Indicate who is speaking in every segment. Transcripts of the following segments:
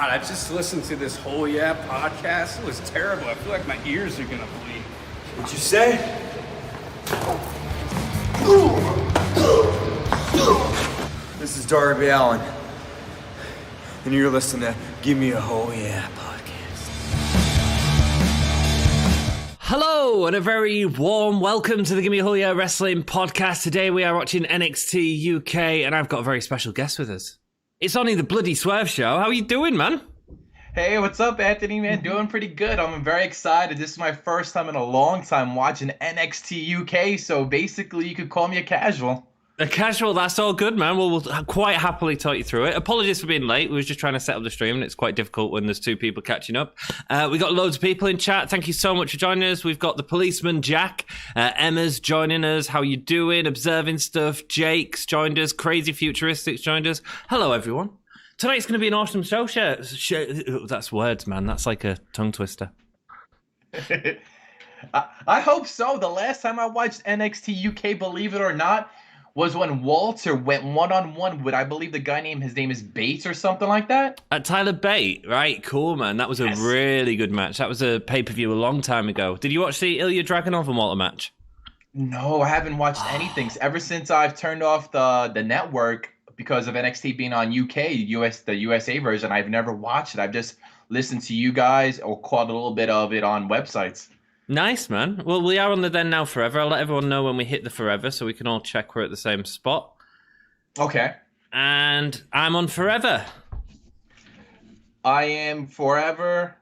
Speaker 1: God, I just listened to this whole podcast. It was terrible. I feel like my ears are gonna bleed.
Speaker 2: What'd you say? This is Darby Allen, and you're listening to Gimme a Whole podcast.
Speaker 3: Hello, and a very warm welcome to the Gimme a Whole Wrestling podcast. Today we are watching NXT UK, and I've got a very special guest with us. It's only the bloody Swerve Show. How are you doing, man?
Speaker 4: Hey, what's up, Anthony, man? Doing pretty good. I'm very excited. This is my first time in a long time watching NXT UK, so basically you could call me a casual.
Speaker 3: A casual, that's all good, man. Well, we'll quite happily talk you through it. Apologies for being late. We were just trying to set up the stream, and it's quite difficult when there's two people catching up. We got loads of people in chat. Thank you so much for joining us. We've got the policeman, Jack. Emma's joining us. How you doing? Observing stuff. Jake's joined us. Crazy Futuristics joined us. Hello, everyone. Tonight's going to be an awesome show. That's words, man. That's like a tongue twister.
Speaker 4: I hope so. The last time I watched NXT UK, believe it or not, was when Walter went one-on-one with, I believe his name is Bates or something like that.
Speaker 3: Tyler Bate, right? Cool, man. That was a really good match. That was a pay-per-view a long time ago. Did you watch the Ilya Dragunov and Walter match?
Speaker 4: No, I haven't watched anything. Ever since I've turned off the network because of NXT being on the USA version, I've never watched it. I've just listened to you guys or caught a little bit of it on websites.
Speaker 3: Nice, man. Well, we are on the Then Now Forever. I'll let everyone know when we hit the Forever so we can all check we're at the same spot.
Speaker 4: Okay.
Speaker 3: And I'm on Forever.
Speaker 4: I am Forever.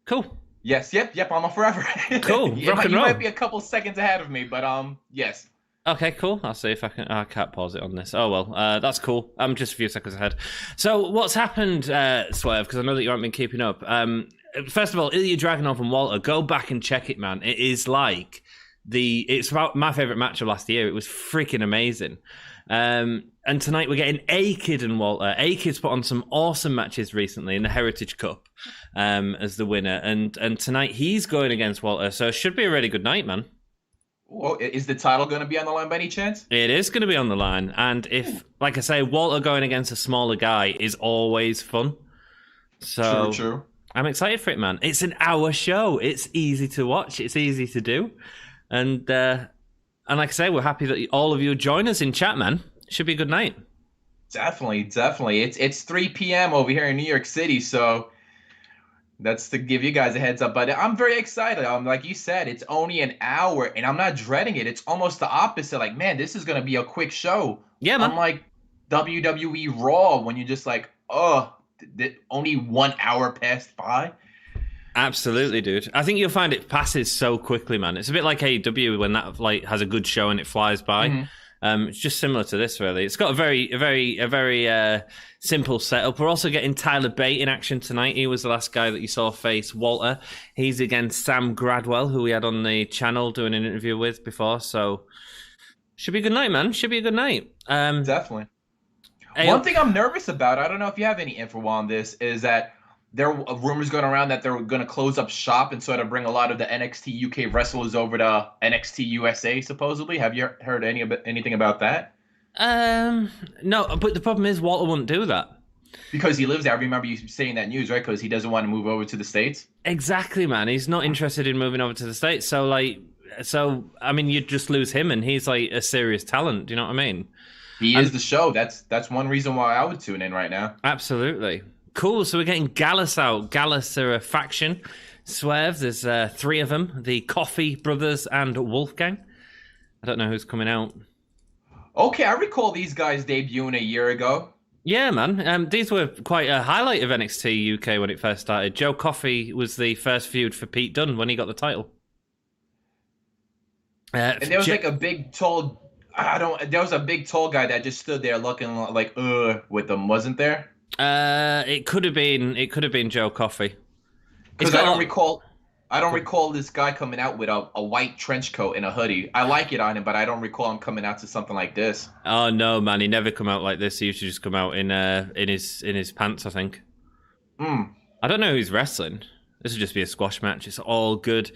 Speaker 3: Cool.
Speaker 4: Yes, yep, I'm on Forever.
Speaker 3: Cool. Rock and roll.
Speaker 4: You might be a couple seconds ahead of me, but yes.
Speaker 3: Okay, cool. I'll see if I can. I can't pause it on this. Oh, well, that's cool. I'm just a few seconds ahead. So what's happened, Swerve, because I know that you haven't been keeping up. First of all, Ilya Dragunov and Walter, go back and check it, man. It is like it's about my favourite match of last year. It was freaking amazing. And tonight we're getting A-Kid and Walter. A-Kid's put on some awesome matches recently in the Heritage Cup as the winner. And tonight he's going against Walter. So it should be a really good night, man.
Speaker 4: Well, is the title going to be on the line by any chance?
Speaker 3: It is going to be on the line. And if, like I say, Walter going against a smaller guy is always fun. So
Speaker 4: True.
Speaker 3: I'm excited for it, man. It's an hour show. It's easy to watch. It's easy to do. And like I say, we're happy that all of you join us in chat, man. Should be a good night.
Speaker 4: Definitely. It's 3 p.m. over here in New York City, so that's to give you guys a heads up. But I'm very excited. Like you said, it's only an hour, and I'm not dreading it. It's almost the opposite. Like, man, this is going to be a quick show.
Speaker 3: Yeah, man.
Speaker 4: Unlike WWE Raw, when you're just like, only 1 hour passed by.
Speaker 3: Absolutely, dude. I think you'll find it passes so quickly, man. It's a bit like AEW when that has a good show and it flies by. Mm-hmm. It's just similar to this, really. It's got a very simple setup. We're also getting Tyler Bate in action tonight. He was the last guy that you saw face Walter. He's against Sam Gradwell, who we had on the channel doing an interview with before. So should be a good night, man. Should be a good night.
Speaker 4: Definitely. One thing I'm nervous about, I don't know if you have any info on this, is that there are rumors going around that they're going to close up shop and sort of bring a lot of the NXT UK wrestlers over to NXT USA, supposedly. Have you heard anything about that?
Speaker 3: No, but the problem is Walter wouldn't do that.
Speaker 4: Because he lives there. I remember you saying that news, right? Because he doesn't want to move over to the States?
Speaker 3: Exactly, man. He's not interested in moving over to the States. So, I mean, you'd just lose him, and he's like a serious talent. Do you know what I mean?
Speaker 4: He is the show. That's one reason why I would tune in right now.
Speaker 3: Absolutely. Cool. So we're getting Gallus out. Gallus are a faction. Swerve, there's 3 of them. The Coffee Brothers and Wolfgang. I don't know who's coming out.
Speaker 4: Okay, I recall these guys debuting a year ago.
Speaker 3: Yeah, man. These were quite a highlight of NXT UK when it first started. Joe Coffey was the first feud for Pete Dunne when he got the title.
Speaker 4: And there was like a big, tall... there was a big tall guy that just stood there looking like with them, wasn't there?
Speaker 3: It could have been Joe Coffey.
Speaker 4: Because I don't recall this guy coming out with a white trench coat and a hoodie. I like it on him, but I don't recall him coming out to something like this.
Speaker 3: Oh no, man, he never come out like this. He usually just come out in his pants, I think. I don't know who's wrestling. This will just be a squash match. It's all good.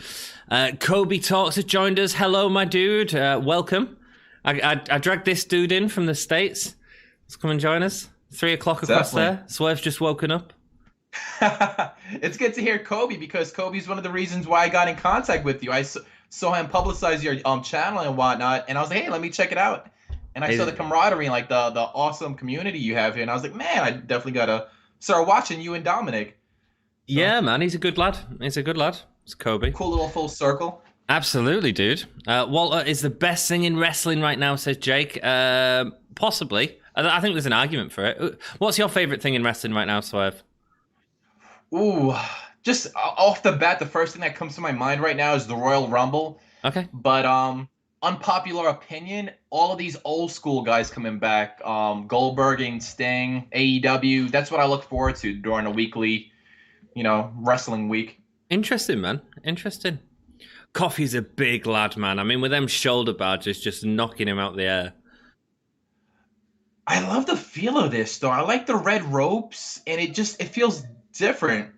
Speaker 3: Kobe Talks has joined us. Hello, my dude. Welcome. I dragged this dude in from the States. Let's come and join us. 3 o'clock across there. Swerve's just woken up.
Speaker 4: It's good to hear Kobe, because Kobe's one of the reasons why I got in contact with you. I saw him publicize your channel and whatnot, and I was like, hey, let me check it out. And I saw the camaraderie and like the awesome community you have here, and I was like, man, I definitely gotta start watching you and Dominic. So,
Speaker 3: yeah, man, he's a good lad. He's a good lad. It's Kobe.
Speaker 4: cool little full circle.
Speaker 3: Absolutely, dude. Walter is the best thing in wrestling right now, says Jake. Possibly. I think there's an argument for it. What's your favorite thing in wrestling right now, Swerve?
Speaker 4: Ooh, just off the bat, the first thing that comes to my mind right now is the Royal Rumble.
Speaker 3: Okay.
Speaker 4: But unpopular opinion, all of these old school guys coming back, Goldberg and Sting, AEW. That's what I look forward to during a weekly, wrestling week.
Speaker 3: Interesting, man. Interesting. Coffee's a big lad, man. I mean, with them shoulder badges just knocking him out the air.
Speaker 4: I love the feel of this, though. I like the red ropes, and it feels different.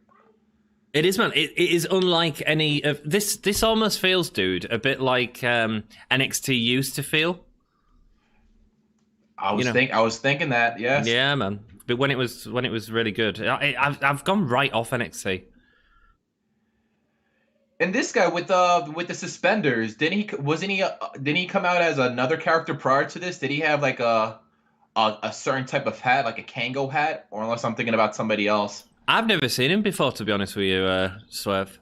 Speaker 3: It is, man. It is unlike any of this. This almost feels, dude, a bit like NXT used to feel.
Speaker 4: I was thinking that, yes.
Speaker 3: Yeah, man. But when it was really good, I've gone right off NXT.
Speaker 4: And this guy with the suspenders, didn't he come out as another character prior to this? Did he have like a certain type of hat, like a Kango hat, or unless I'm thinking about somebody else?
Speaker 3: I've never seen him before, to be honest with you, Swerve.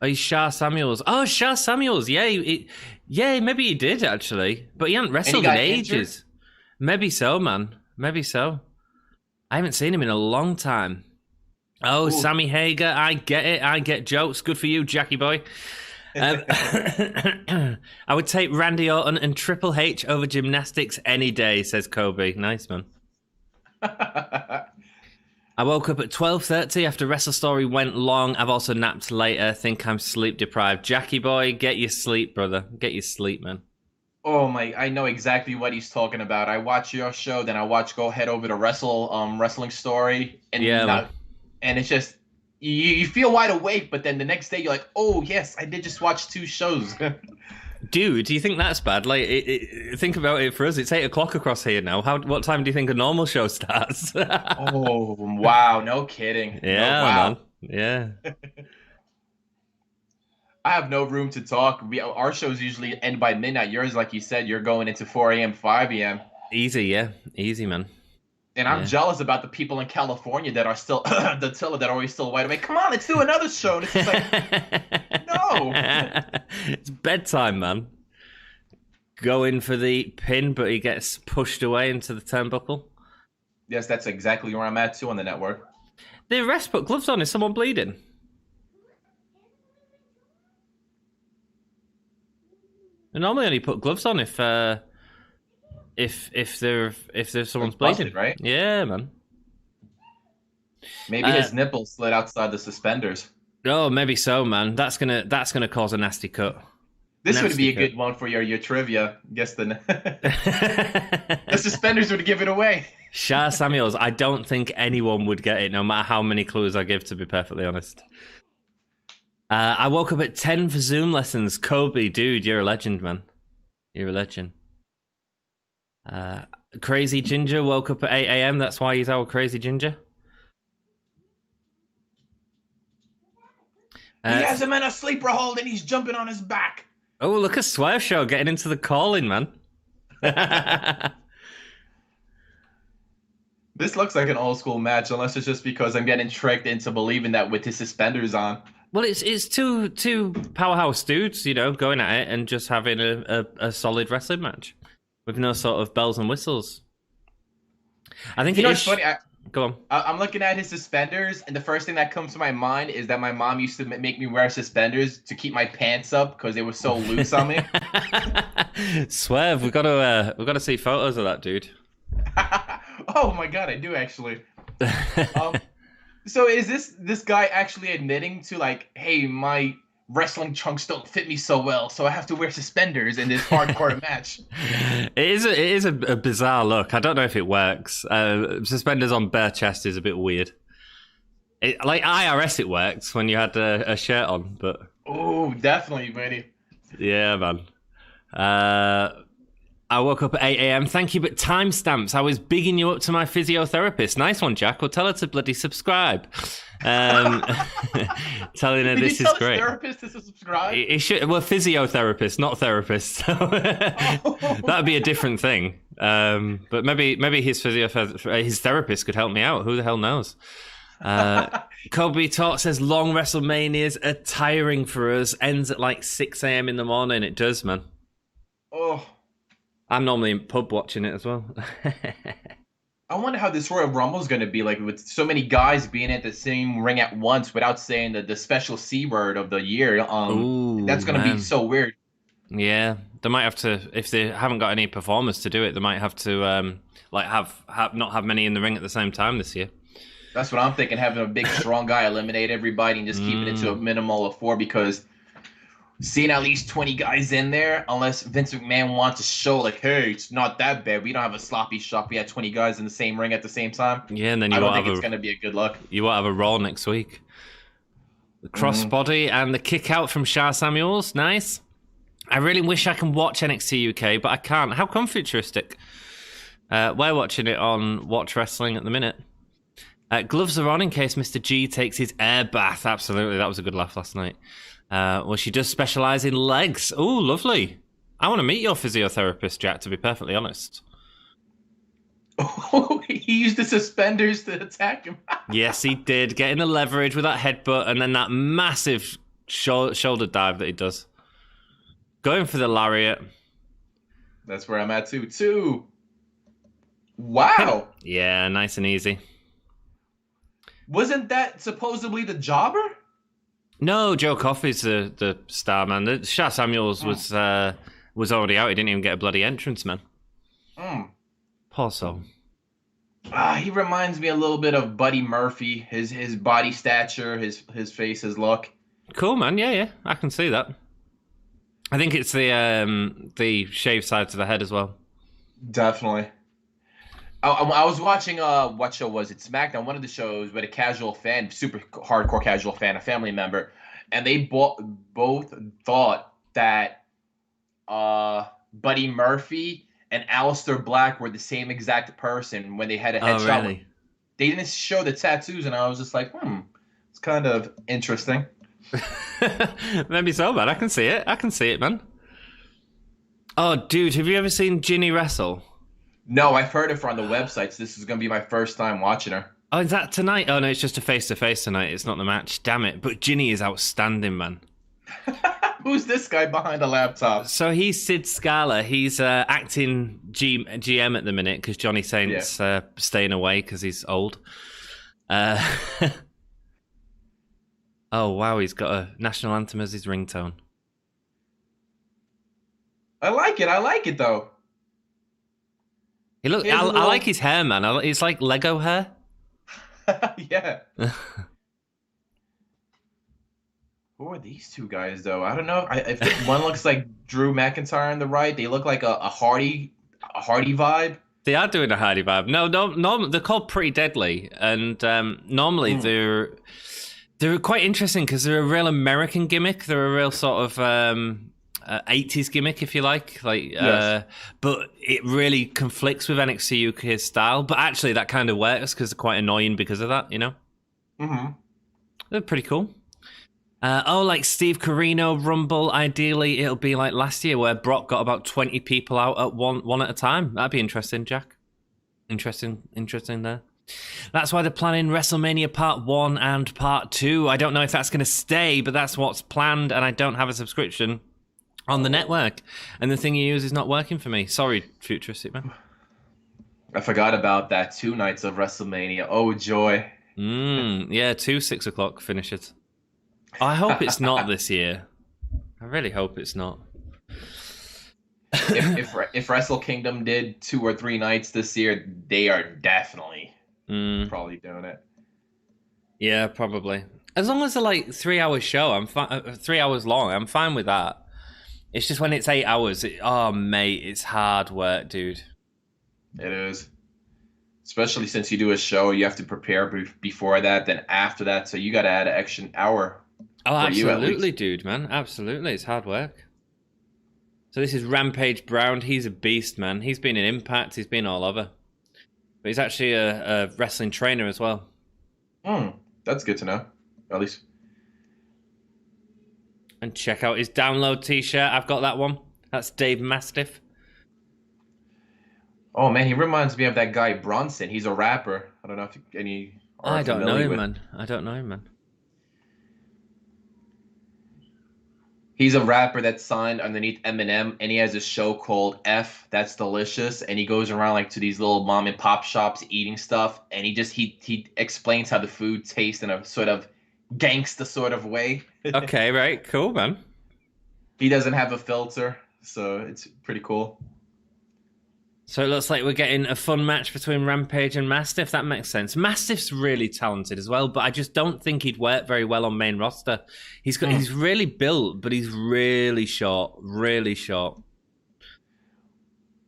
Speaker 3: Oh, he's Shah Samuels. Oh, Shah Samuels. Yeah, maybe he did, actually. But he hadn't wrestled in ages. Injured? Maybe so, man. Maybe so. I haven't seen him in a long time. Oh, ooh. Sammy Hager. I get it. I get jokes. Good for you, Jackie boy. I would take Randy Orton and Triple H over gymnastics any day, says Kobe. Nice, man. I woke up at 12:30 after Wrestle Story went long. I've also napped later. Think I'm sleep deprived. Jackie boy, get your sleep, brother. Get your sleep, man.
Speaker 4: Oh my! I know exactly what he's talking about. I watch your show, then go head over to Wrestling Story, and and it's just you feel wide awake, but then the next day you're like, oh yes, I did just watch 2 shows.
Speaker 3: Dude, do you think that's bad? Like, think about it. For us, it's 8:00 across here now. What time do you think a normal show starts?
Speaker 4: Oh wow! No kidding.
Speaker 3: Yeah,
Speaker 4: wow.
Speaker 3: Man. Yeah.
Speaker 4: I have no room to talk. Our shows usually end by midnight. Yours, like you said, you're going into 4 a.m., 5 a.m.
Speaker 3: Easy, yeah, easy, man.
Speaker 4: And I'm jealous about the people in California that are still that are always still wide awake. Come on, let's do another show. And it's just like, no.
Speaker 3: It's bedtime, man. Go in for the pin, but he gets pushed away into the turnbuckle.
Speaker 4: Yes, that's exactly where I'm at too on the network.
Speaker 3: The ref put gloves on. Is someone bleeding? They normally only put gloves on if there's someone's bleeding,
Speaker 4: right?
Speaker 3: Yeah, man.
Speaker 4: Maybe his nipples slid outside the suspenders.
Speaker 3: Oh, maybe so, man. That's gonna cause a nasty cut.
Speaker 4: This would be a good one for your trivia. Guess the suspenders would give it away.
Speaker 3: Shah Samuels. I don't think anyone would get it, no matter how many clues I give. To be perfectly honest. I woke up at 10 for Zoom lessons. Kobe, dude, you're a legend, man. You're a legend. Crazy Ginger woke up at 8 a.m. That's why he's our Crazy Ginger.
Speaker 4: He has him in a sleeper hold and he's jumping on his back.
Speaker 3: Oh, look at Swerve Show getting into the calling, man.
Speaker 4: This looks like an old school match, unless it's just because I'm getting tricked into believing that with his suspenders on.
Speaker 3: Well, it's two powerhouse dudes, going at it and just having a solid wrestling match with no sort of bells and whistles. I think
Speaker 4: it's funny.
Speaker 3: Go on.
Speaker 4: I'm looking at his suspenders, and the first thing that comes to my mind is that my mom used to make me wear suspenders to keep my pants up because they were so loose on me.
Speaker 3: Swerve, we gotta see photos of that, dude.
Speaker 4: Oh my god, I do actually. So is this guy actually admitting to like, hey, my wrestling trunks don't fit me so well, so I have to wear suspenders in this hardcore match?
Speaker 3: It is a bizarre look. I don't know if it works. Suspenders on bare chest is a bit weird. Like IRS, it works when you had a shirt on, but
Speaker 4: oh, definitely, buddy.
Speaker 3: Yeah, man. I woke up at 8 a.m. Thank you, but timestamps. I was bigging you up to my physiotherapist. Nice one, Jack. Well, tell her to bloody subscribe. Telling her
Speaker 4: Did
Speaker 3: this
Speaker 4: you
Speaker 3: is
Speaker 4: tell
Speaker 3: great.
Speaker 4: his therapist to subscribe?
Speaker 3: It should, well, physiotherapist, not therapist. So that'd be a different thing. But maybe his therapist could help me out. Who the hell knows? Kobe Talk says long WrestleManias are tiring for us. Ends at like 6 a.m. in the morning. It does, man.
Speaker 4: Oh.
Speaker 3: I'm normally in pub watching it as well.
Speaker 4: I wonder how this Royal Rumble is going to be like with so many guys being at the same ring at once without saying the special C word of the year.
Speaker 3: Ooh,
Speaker 4: that's going to be so weird.
Speaker 3: Yeah, they might have to, if they haven't got any performers to do it, they might have to not have many in the ring at the same time this year.
Speaker 4: That's what I'm thinking, having a big strong guy eliminate everybody and just keeping it to a minimal of 4, because seeing at least 20 guys in there, unless Vince McMahon wants to show like, hey, it's not that bad. We don't have a sloppy shop. We had 20 guys in the same ring at the same time.
Speaker 3: Yeah, and then
Speaker 4: I don't think it's going to be a good look.
Speaker 3: You won't have a Raw next week. The crossbody and the kick out from Shah Samuels. Nice. I really wish I can watch NXT UK, but I can't. How come, Futuristic? We're watching it on Watch Wrestling at the minute. Gloves are on in case Mr. G takes his air bath. Absolutely, that was a good laugh last night. Well, she does specialise in legs. Oh, lovely. I want to meet your physiotherapist, Jack, to be perfectly honest.
Speaker 4: Oh, he used the suspenders to attack him.
Speaker 3: Yes, he did. Getting the leverage with that headbutt and then that massive shoulder dive that he does. Going for the lariat.
Speaker 4: That's where I'm at, too. Wow.
Speaker 3: Yeah, nice and easy.
Speaker 4: Wasn't that supposedly the jobber?
Speaker 3: No, Joe Coffey's the star, man. Shah Samuels was already out. He didn't even get a bloody entrance, man. Poor soul.
Speaker 4: He reminds me a little bit of Buddy Murphy. His body stature, his face, his look.
Speaker 3: Cool, man. Yeah, I can see that. I think it's the shaved side to the head as well.
Speaker 4: Definitely. I was watching what show was it? SmackDown, one of the shows, but a casual fan, super hardcore casual fan, a family member, and they both thought that Buddy Murphy and Aleister Black were the same exact person when they had a headshot.
Speaker 3: Really?
Speaker 4: They didn't show the tattoos, and I was just like, it's kind of interesting.
Speaker 3: Maybe so, man. I can see it, man. Oh, dude, have you ever seen Ginny wrestle?
Speaker 4: No, I've heard it from the websites. This is going to be my first time watching her.
Speaker 3: Oh, is that tonight? Oh, no, it's just a face-to-face tonight. It's not the match. Damn it. But Ginny is outstanding, man.
Speaker 4: Who's this guy behind the laptop?
Speaker 3: So he's Sid Scala. He's acting GM at the minute because Johnny Saint's staying away because he's old. Oh, wow, he's got a national anthem as his ringtone.
Speaker 4: I like it, though.
Speaker 3: I like his hair, man. It's like Lego hair.
Speaker 4: Yeah. Who are these two guys, though? I don't know. I think one looks like Drew McIntyre on the right. They look like a Hardy vibe.
Speaker 3: They are doing a Hardy vibe. No, they're called Pretty Deadly, and normally they're quite interesting because they're a real American gimmick. They're a real sort of 80s gimmick, if you like. Yes. But it really conflicts with NXT UK style. But actually, that kind of works because they're quite annoying because of that, you know? Mm-hmm. They're pretty cool. Like Steve Corino Rumble. Ideally, it'll be like last year where Brock got about 20 people out at one at a time. That'd be interesting, Jack. Interesting there. That's why they're planning WrestleMania Part 1 and Part 2. I don't know if that's going to stay, but that's what's planned, and I don't have a subscription on the network. And the thing you use is not working for me. Sorry, Futuristic Man.
Speaker 4: I forgot about that. 2 nights of WrestleMania. Oh, joy.
Speaker 3: Yeah, 2 6 o'clock finishes. I hope it's not this year. I really hope it's not.
Speaker 4: if Wrestle Kingdom did 2 or 3 nights this year, they are definitely probably doing it.
Speaker 3: Yeah, probably. As long as they're like 3 hour show, I'm 3 hours long. I'm fine with that. It's just when it's 8 hours. Mate, it's hard work, dude.
Speaker 4: It is. Especially since you do a show, you have to prepare before that, then after that, so you got to add an extra hour.
Speaker 3: Oh, absolutely, dude, man. Absolutely. It's hard work. So this is Rampage Brown. He's a beast, man. He's been in Impact. He's been all over. But he's actually a wrestling trainer as well.
Speaker 4: That's good to know, at least.
Speaker 3: And check out his download t-shirt. I've got that one. That's Dave Mastiff.
Speaker 4: Oh, man, he reminds me of that guy Bronson. He's a rapper. I don't know if any are
Speaker 3: I don't know
Speaker 4: familiar
Speaker 3: him,
Speaker 4: with.
Speaker 3: man. I don't know him, man.
Speaker 4: He's a rapper that's signed underneath Eminem, and he has a show called F That's Delicious, and he goes around like to these little mom and pop shops eating stuff, and he explains how the food tastes in a sort of gangsta sort of way.
Speaker 3: Okay, right, cool, man.
Speaker 4: He doesn't have a filter, so it's pretty cool.
Speaker 3: So it looks like we're getting a fun match between Rampage and Mastiff. That makes sense. Mastiff's really talented as well, but I just don't think he'd work very well on main roster. He's really built, but he's really short. Really short.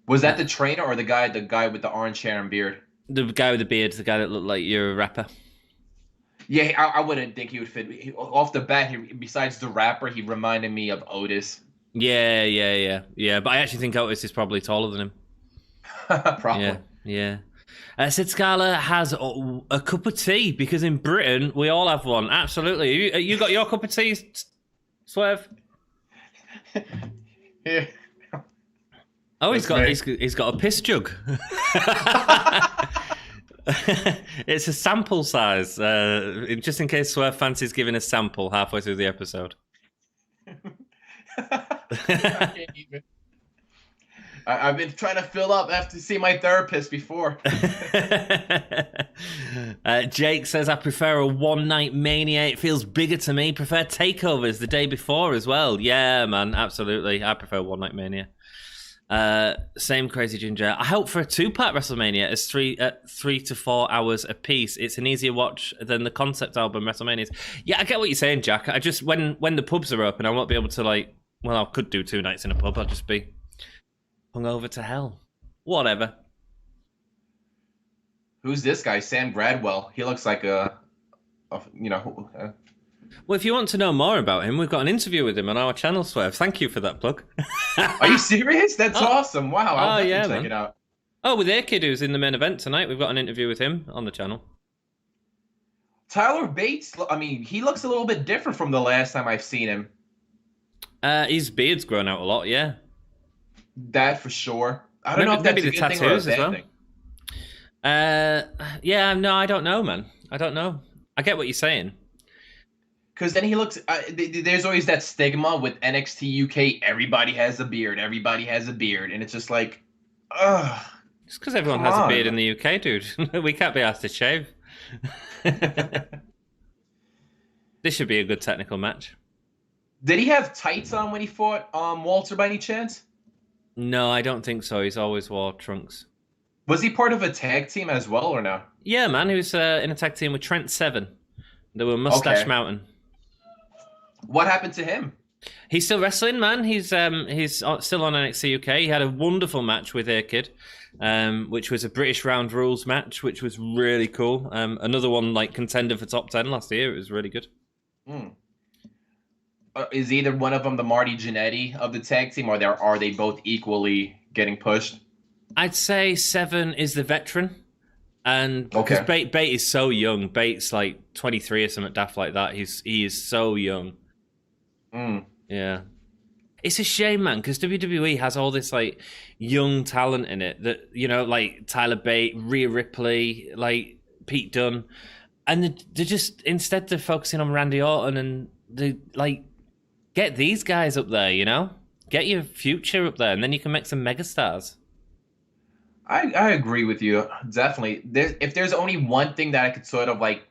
Speaker 4: Was that the trainer or the guy with the orange hair and beard?
Speaker 3: The guy with the beard, the guy that looked like you're a rapper.
Speaker 4: Yeah, I wouldn't think he would fit. Off the bat, besides the rapper, he reminded me of Otis.
Speaker 3: Yeah. But I actually think Otis is probably taller than him.
Speaker 4: Probably.
Speaker 3: Yeah. Sid Scala has a cup of tea because in Britain we all have one. Absolutely. You got your cup of tea, Swerve?
Speaker 4: Yeah.
Speaker 3: Oh, he's got a piss jug. It's a sample size, just in case Swerve fancies giving a sample halfway through the episode.
Speaker 4: I can't even. I've been trying to fill up. I have to see my therapist before.
Speaker 3: Jake says, I prefer a one-night Mania. It feels bigger to me. Prefer takeovers the day before as well. Yeah, man, absolutely. I prefer one-night Mania. Same Crazy Ginger. I hope for a two-part WrestleMania as 3 to 4 hours a piece. It's an easier watch than the concept album WrestleManias. Yeah, I get what you're saying, Jack. I just when the pubs are open, I won't be able to I could do 2 nights in a pub. I'll just be hungover to hell. Whatever.
Speaker 4: Who's this guy? Sam Gradwell. He looks like
Speaker 3: Well, if you want to know more about him, we've got an interview with him on our channel, Swerve. Thank you for that plug.
Speaker 4: Are you serious? That's awesome. Wow. I'll definitely check it out.
Speaker 3: Oh, with Airkid, who's in the main event tonight. We've got an interview with him on the channel.
Speaker 4: Tyler Bates, I mean, he looks a little bit different from the last time I've seen him.
Speaker 3: His beard's grown out a lot, yeah.
Speaker 4: That for sure. I don't know if that's a good thing or a bad thing.
Speaker 3: Yeah, no, I don't know, man. I don't know. I get what you're saying.
Speaker 4: Because then he looks. There's always that stigma with NXT UK. Everybody has a beard. Everybody has a beard, and it's just like, ugh.
Speaker 3: It's because everyone has a beard in the UK, dude. We can't be asked to shave. This should be a good technical match.
Speaker 4: Did he have tights on when he fought Walter by any chance?
Speaker 3: No, I don't think so. He's always wore trunks.
Speaker 4: Was he part of a tag team as well, or no?
Speaker 3: Yeah, man. He was in a tag team with Trent Seven. They were Mustache Mountain.
Speaker 4: What happened to him?
Speaker 3: He's still wrestling, man. He's still on NXT UK. He had a wonderful match with Airkid, which was a British Round Rules match, which was really cool. Another one like contender for top 10 last year. It was really good.
Speaker 4: Is either one of them the Marty Jannetty of the tag team, or are they both equally getting pushed?
Speaker 3: I'd say Seven is the veteran. And because Bate is so young. Bate's like 23 or something daft like that. He is so young. Yeah. It's a shame, man, because WWE has all this like young talent in it that, like Tyler Bate, Rhea Ripley, like Pete Dunne. And they're just, instead they're focusing on Randy Orton, and they like get these guys up there, Get your future up there, and then you can make some megastars.
Speaker 4: I agree with you, definitely. If there's only one thing that I could sort of like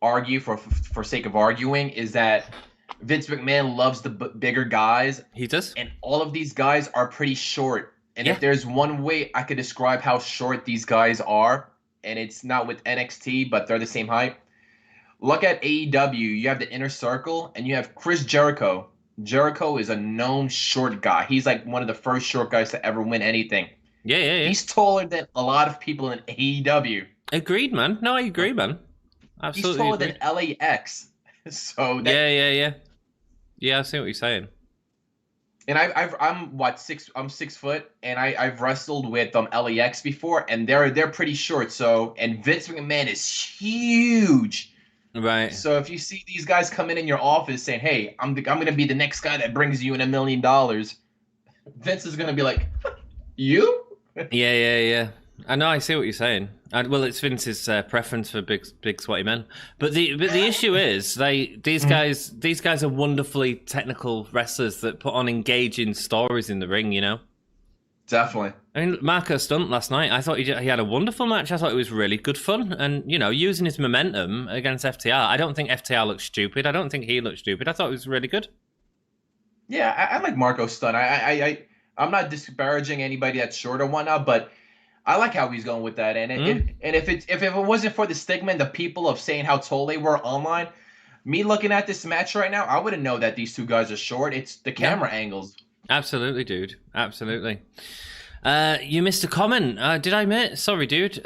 Speaker 4: argue for sake of arguing, is that Vince McMahon loves the bigger guys.
Speaker 3: He does.
Speaker 4: And all of these guys are pretty short. And if there's one way I could describe how short these guys are, and it's not with NXT, but they're the same height. Look at AEW. You have the Inner Circle, and you have Chris Jericho. Jericho is a known short guy. He's like one of the first short guys to ever win anything.
Speaker 3: Yeah.
Speaker 4: He's taller than a lot of people in AEW.
Speaker 3: Agreed, man. No, I agree, man. Absolutely.
Speaker 4: He's taller than LAX. So
Speaker 3: yeah. Yeah, I see what you're saying.
Speaker 4: And I'm 6 foot, and I've wrestled with LAX before, and they're pretty short. So, and Vince McMahon is huge.
Speaker 3: Right.
Speaker 4: So if you see these guys come in your office saying, "Hey, I'm gonna be the next guy that brings you in $1 million," Vince is gonna be like, "You?"
Speaker 3: Yeah. I know. I see what you're saying. Well, it's Vince's preference for big sweaty men. But the issue is these guys are wonderfully technical wrestlers that put on engaging stories in the ring. You know.
Speaker 4: Definitely.
Speaker 3: I mean, Marco Stunt last night, I thought he had a wonderful match. I thought it was really good fun. And, you know, using his momentum against FTR, I don't think FTR looked stupid. I don't think he looked stupid. I thought it was really good.
Speaker 4: Yeah, I like Marco Stunt. I'm not disparaging anybody that's short or whatnot, but I like how he's going with that. And if it wasn't for the stigma and the people of saying how tall they were online, me looking at this match right now, I wouldn't know that these two guys are short. It's the camera angles.
Speaker 3: Absolutely, dude. Absolutely. You missed a comment. Did I miss? Sorry, dude.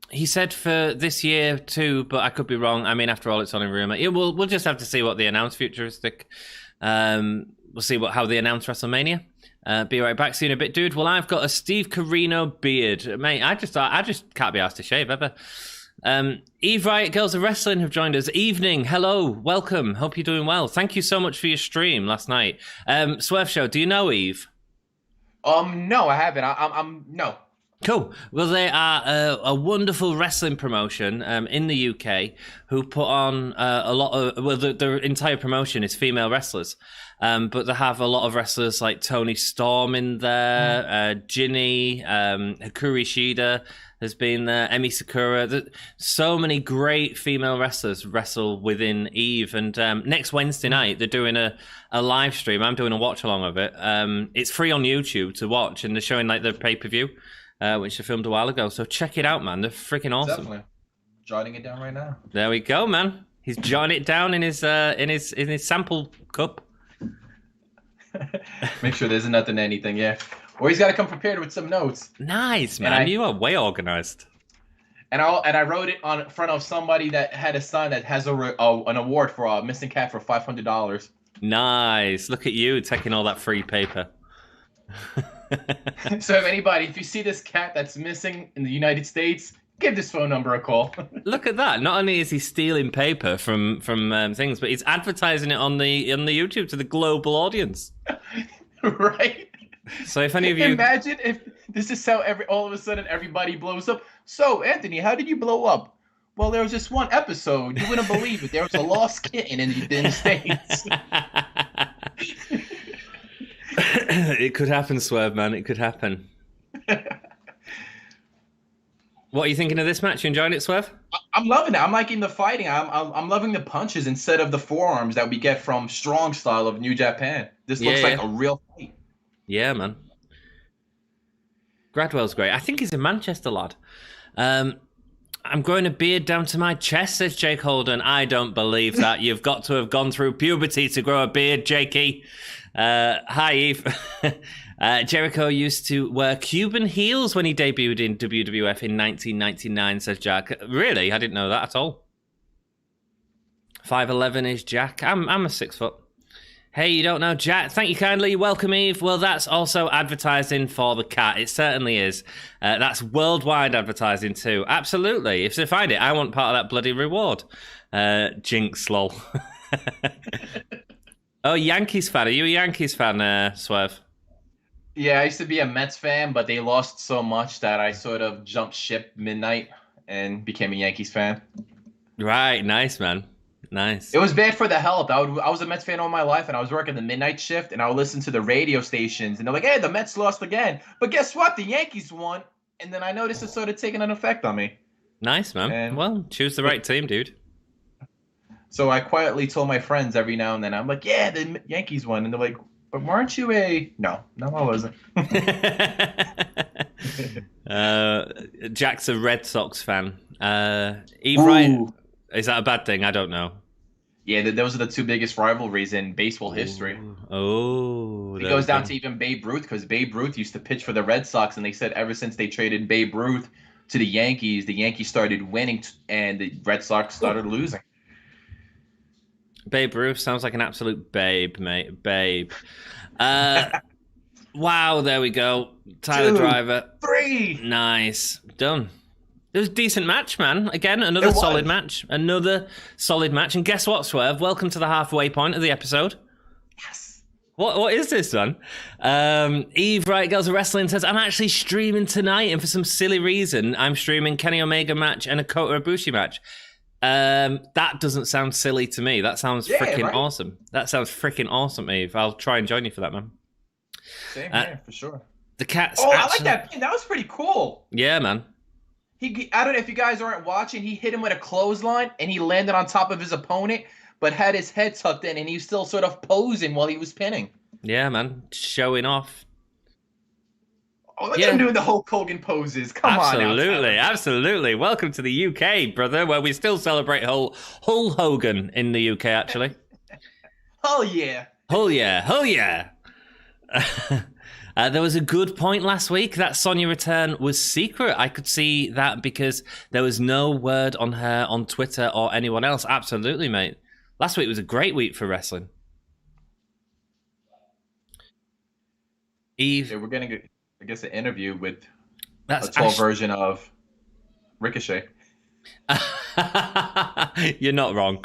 Speaker 3: He said for this year too, but I could be wrong. I mean, after all, it's on in rumor. Yeah, we'll just have to see what they announce futuristic. We'll see how they announce WrestleMania. Be right back. See you in a bit, dude. Well, I've got a Steve Corino beard, mate. I just can't be asked to shave ever. Iive Riot Girls of Wrestling have joined us. Evening, hello, welcome. Hope you're doing well. Thank you so much for your stream last night. Swerve Show, do you know Iive?
Speaker 4: No, I haven't. I'm no.
Speaker 3: Cool. Well, they are a wonderful wrestling promotion in the UK who put on a lot of. Well, their entire promotion is female wrestlers, but they have a lot of wrestlers like Toni Storm in there, Ginny, Hikari Shida has been there, Emi Sakura. So many great female wrestlers wrestle within Iive. And next Wednesday night, they're doing a live stream. I'm doing a watch along of it. It's free on YouTube to watch, and they're showing like the pay-per-view, which they filmed a while ago. So check it out, man. They're freaking awesome.
Speaker 4: Definitely. Jotting it down right now.
Speaker 3: There we go, man. He's jotting it down in his sample cup.
Speaker 4: Make sure there isn't nothing anything, yeah. Or he's got to come prepared with some notes.
Speaker 3: Nice, man. You are way organized.
Speaker 4: And I wrote it on front of somebody that had a son that has an award for a missing cat for $500.
Speaker 3: Nice. Look at you taking all that free paper.
Speaker 4: So if you see this cat that's missing in the United States, give this phone number a call.
Speaker 3: Look at that. Not only is he stealing paper from things, but he's advertising it on the YouTube to the global audience.
Speaker 4: Right.
Speaker 3: So if any of you
Speaker 4: imagine if this is how all of a sudden everybody blows up. So Anthony, how did you blow up? Well, there was just one episode. You wouldn't believe it. There was a lost kitten in the States.
Speaker 3: It could happen, Swerve, man. It could happen. What are you thinking of this match? You enjoying it, Swerve?
Speaker 4: I'm loving it. I'm liking the fighting. I'm loving the punches instead of the forearms that we get from Strong Style of New Japan. This looks like a real fight.
Speaker 3: Yeah, man. Gradwell's great. I think he's a Manchester lad. I'm growing a beard down to my chest, says Jake Holden. I don't believe that. You've got to have gone through puberty to grow a beard, Jakey. Hi, Iive. Jericho used to wear Cuban heels when he debuted in WWF in 1999, says Jack. Really? I didn't know that at all. 5'11" is Jack. I'm a 6 foot. Hey, you don't know Jack? Thank you kindly. Welcome, Iive. Well, that's also advertising for the cat. It certainly is. That's worldwide advertising too. Absolutely. If they find it, I want part of that bloody reward. Jinx, lol. Oh, Yankees fan. Are you a Yankees fan, Swerve?
Speaker 4: Yeah, I used to be a Mets fan, but they lost so much that I sort of jumped ship midnight and became a Yankees fan.
Speaker 3: Right. Nice, man. Nice.
Speaker 4: It was bad for the health. I was a Mets fan all my life, and I was working the midnight shift, and I would listen to the radio stations, and they're like, hey, the Mets lost again. But guess what? The Yankees won. And then I noticed it sort of taking an effect on me.
Speaker 3: Nice, man. Well, choose the right team, dude.
Speaker 4: So I quietly told my friends every now and then, I'm like, yeah, the Yankees won. And they're like, but weren't you a... No, I wasn't.
Speaker 3: Jack's a Red Sox fan. Iive Riot... Is that a bad thing? I don't know.
Speaker 4: Yeah, those are the two biggest rivalries in baseball history.
Speaker 3: Oh.
Speaker 4: It goes down to even Babe Ruth, because Babe Ruth used to pitch for the Red Sox, and they said ever since they traded Babe Ruth to the Yankees started winning, and the Red Sox started losing.
Speaker 3: Babe Ruth sounds like an absolute babe, mate. Babe. Wow, there we go. Tyler
Speaker 4: 2,
Speaker 3: Driver.
Speaker 4: 3.
Speaker 3: Nice. Done. It was a decent match, man. Again, another solid match. Another solid match. And guess what, Swerve? Welcome to the halfway point of the episode.
Speaker 4: Yes.
Speaker 3: What is this, man? Iive, right, Girls of Wrestling says, I'm actually streaming tonight, and for some silly reason, I'm streaming Kenny Omega match and a Kota Ibushi match. That doesn't sound silly to me. That sounds freaking awesome. That sounds freaking awesome, Iive. I'll try and join you for that, man.
Speaker 4: Same here, for sure.
Speaker 3: The cat's
Speaker 4: I like that pin. That was pretty cool.
Speaker 3: Yeah, man.
Speaker 4: I don't know if you guys aren't watching. He hit him with a clothesline, and he landed on top of his opponent, but had his head tucked in, and he was still sort of posing while he was pinning.
Speaker 3: Yeah, man. Showing off.
Speaker 4: Oh, look at him doing the Hulk Hogan poses. Come on now.
Speaker 3: Absolutely. Welcome to the UK, brother, where we still celebrate Hull Hogan in the UK, actually.
Speaker 4: Hell yeah.
Speaker 3: Hell yeah. There was a good point last week that Sonya return was secret. I could see that because there was no word on her on Twitter or anyone else. Absolutely, mate. Last week was a great week for wrestling. Iive.
Speaker 4: Yeah, we're getting, I guess, an interview with
Speaker 3: That's
Speaker 4: a tall version of Ricochet.
Speaker 3: You're not wrong.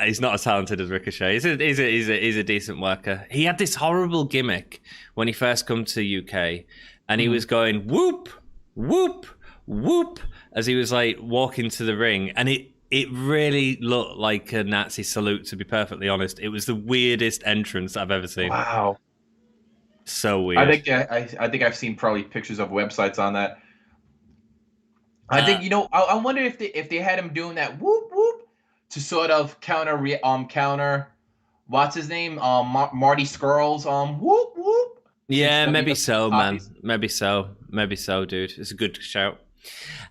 Speaker 3: He's not as talented as Ricochet. He's a decent worker. He had this horrible gimmick when he first come to UK, and he was going whoop, whoop, whoop as he was like walking to the ring, and it really looked like a Nazi salute. To be perfectly honest, it was the weirdest entrance I've ever seen.
Speaker 4: Wow,
Speaker 3: so weird.
Speaker 4: I think I've seen probably pictures of websites on that. I think I wonder if they had him doing that whoop whoop to sort of counter what's his name Marty Scurll's whoop whoop.
Speaker 3: Yeah, maybe so, man. Maybe so, dude. It's a good shout.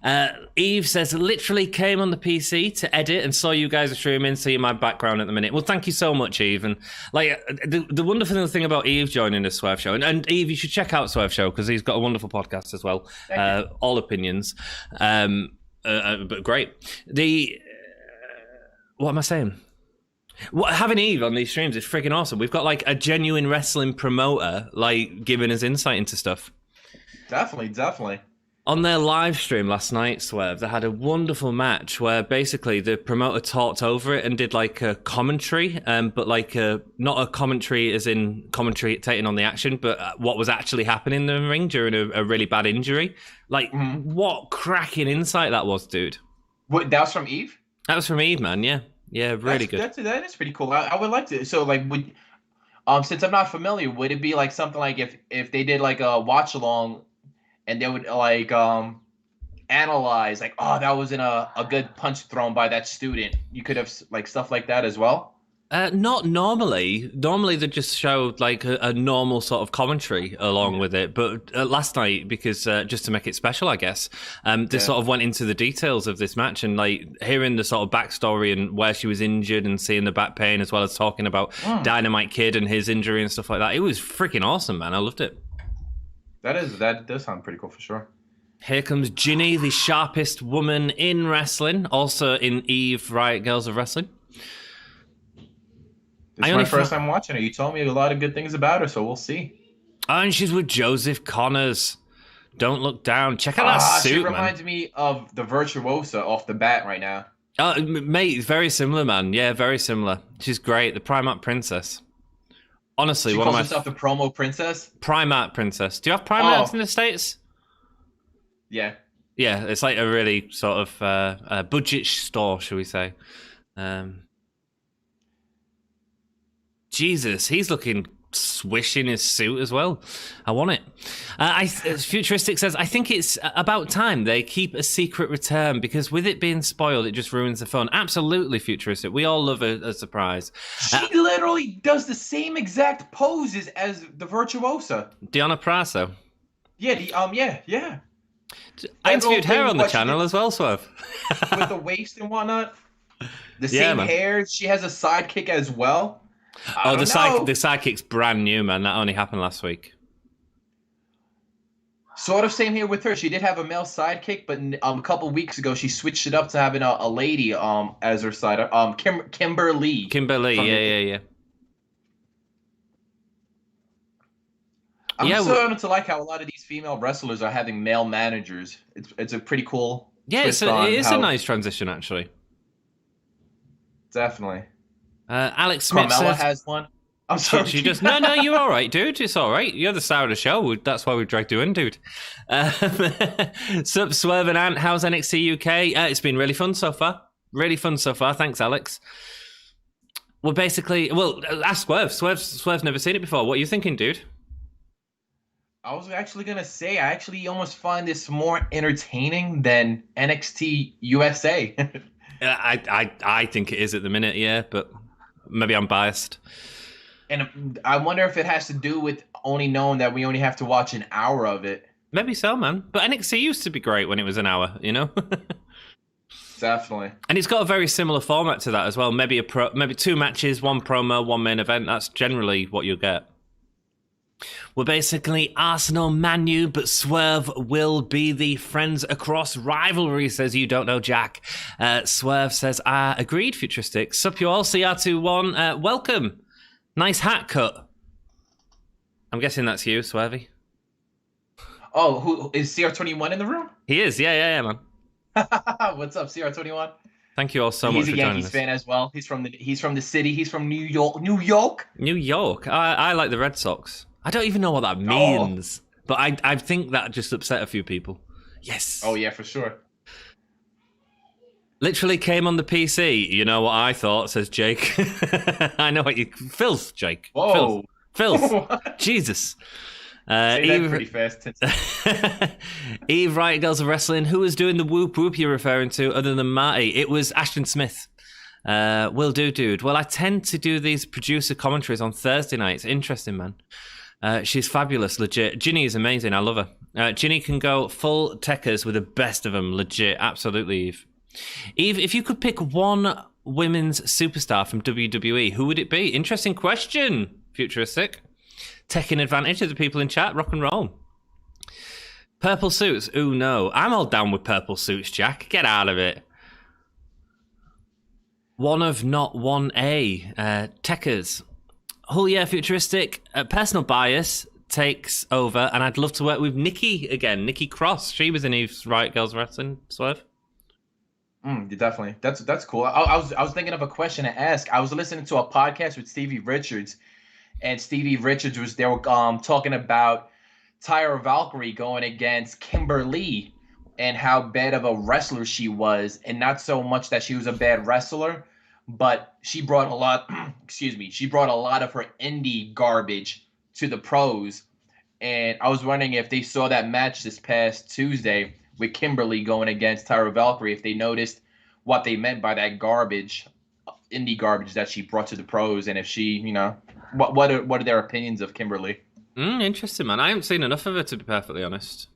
Speaker 3: Iive says, literally came on the PC to edit and saw you guys are streaming, see my background at the minute. Well, thank you so much, Iive. And like the wonderful thing about Iive joining the Swerve Show, and Iive, you should check out Swerve Show because he's got a wonderful podcast as well. All opinions, but great. What am I saying? Having Iive on these streams is freaking awesome. We've got like a genuine wrestling promoter, like giving us insight into stuff.
Speaker 4: Definitely.
Speaker 3: On their live stream last night, Swerve, they had a wonderful match where basically the promoter talked over it and did like a commentary, but like not a commentary as in commentating on the action, but what was actually happening in the ring during a really bad injury. Like, what cracking insight that was, dude.
Speaker 4: What, that was from Iive?
Speaker 3: That was from Iive, man, yeah. Yeah, really good.
Speaker 4: That is pretty cool. I would like to. So, like, since I'm not familiar, would it be like something like if they did like a watch along, and they would like analyze like, oh, that wasn't a good punch thrown by that student. You could have like stuff like that as well.
Speaker 3: Not normally. Normally they just showed like a normal sort of commentary along with it. But last night, because just to make it special, I guess, they sort of went into the details of this match and like hearing the sort of backstory and where she was injured and seeing the back pain, as well as talking about Dynamite Kid and his injury and stuff like that. It was freaking awesome, man. I loved it.
Speaker 4: That does sound pretty cool for sure.
Speaker 3: Here comes Ginny, the sharpest woman in wrestling, also in Iive, Riot Girls of Wrestling.
Speaker 4: This is my first time watching her. You told me a lot of good things about her, so we'll see.
Speaker 3: And she's with Joseph Connors. Don't look down. Check out that suit,
Speaker 4: she reminds me of the Virtuosa off the bat right now.
Speaker 3: Oh, mate, very similar, man. Yeah, very similar. She's great. The Primarch Princess. Honestly,
Speaker 4: she calls herself the Promo Princess?
Speaker 3: Primarch Princess. Do you have Primarchs in the States?
Speaker 4: Yeah.
Speaker 3: Yeah, it's like a really sort of a budget store, shall we say. Jesus, he's looking swish in his suit as well. I want it. Futuristic says, I think it's about time they keep a secret return because with it being spoiled, it just ruins the fun. Absolutely, Futuristic. We all love a surprise.
Speaker 4: She literally does the same exact poses as the Virtuosa.
Speaker 3: Deonna Prasso.
Speaker 4: Yeah, yeah.
Speaker 3: I interviewed her on the channel as well, Swerve.
Speaker 4: With the waist and whatnot. The same hair. She has a sidekick as well. The
Speaker 3: sidekick's brand new, man. That only happened last week.
Speaker 4: Sort of same here with her. She did have a male sidekick, but a couple weeks ago she switched it up to having a lady as her side. Kimberly.
Speaker 3: Kimberly, yeah.
Speaker 4: I'm starting to like how a lot of these female wrestlers are having male managers. It's a pretty cool.
Speaker 3: Yeah, it is a nice transition actually.
Speaker 4: Definitely.
Speaker 3: Alex Smith
Speaker 4: Carmella has one. I'm sorry.
Speaker 3: She just no, you're all right, dude. It's all right. You're the star of the show. That's why we dragged you in, dude. Sup, Swerve and Ant. How's NXT UK? It's been really fun so far. Thanks, Alex. Well, basically, ask Swerve. Swerve's never seen it before. What are you thinking, dude?
Speaker 4: I was actually gonna say I actually almost find this more entertaining than NXT USA.
Speaker 3: I think it is at the minute, yeah, but maybe I'm biased.
Speaker 4: And I wonder if it has to do with only knowing that we only have to watch an hour of it.
Speaker 3: Maybe so, man. But NXT used to be great when it was an hour, you know?
Speaker 4: Definitely.
Speaker 3: And it's got a very similar format to that as well. Maybe two matches, one promo, one main event. That's generally what you'll get. We're basically Arsenal Man U, but Swerve will be the friends across rivalry, says You Don't Know Jack. Swerve says, agreed, Futuristic. Sup you all, CR21, welcome. Nice hat cut. I'm guessing that's you, Swervey.
Speaker 4: Oh, who is CR21 in the room?
Speaker 3: He is, yeah, man.
Speaker 4: What's up, CR21?
Speaker 3: Thank you all so much for joining us.
Speaker 4: He's a Yankees fan as well. He's from the city. He's from New York. New York.
Speaker 3: I like the Red Sox. I don't even know what that means, but I think that just upset a few people. Yes.
Speaker 4: Oh yeah, for sure.
Speaker 3: Literally came on the PC. You know what I thought, says Jake. I know what you... Filth, Jake.
Speaker 4: Whoa.
Speaker 3: Filth. Jesus.
Speaker 4: Say that pretty fast.
Speaker 3: Iive, Riot Girls of Wrestling. Who was doing the whoop whoop you're referring to other than Marty? It was Ashton Smith. Will do, dude. Well, I tend to do these producer commentaries on Thursday nights. Interesting, man. She's fabulous, legit. Ginny is amazing. I love her. Ginny can go full techers with the best of them, legit. Absolutely, Iive. Iive, if you could pick one women's superstar from WWE, who would it be? Interesting question, Futuristic. Taking advantage of the people in chat. Rock and roll. Purple suits. Ooh, no. I'm all down with purple suits, Jack. Get out of it. One of not 1A. Techers. Oh, yeah, Futuristic. Personal bias takes over, and I'd love to work with Nikki again. Nikki Cross. She was in Iive's Riot Girls Wrestling, Swerve.
Speaker 4: Definitely. That's cool. I was thinking of a question to ask. I was listening to a podcast with Stevie Richards, and Stevie Richards they were talking about Tyra Valkyrie going against Kimberly and how bad of a wrestler she was, and not so much that she was a bad wrestler, but she brought a lot she brought a lot of her indie garbage to the pros. And I was wondering if they saw that match this past Tuesday with Kimberly going against Tyra Valkyrie, if they noticed what they meant by that garbage, indie garbage that she brought to the pros, and if she, what are their opinions of Kimberly?
Speaker 3: Interesting, man. I haven't seen enough of her, to be perfectly honest.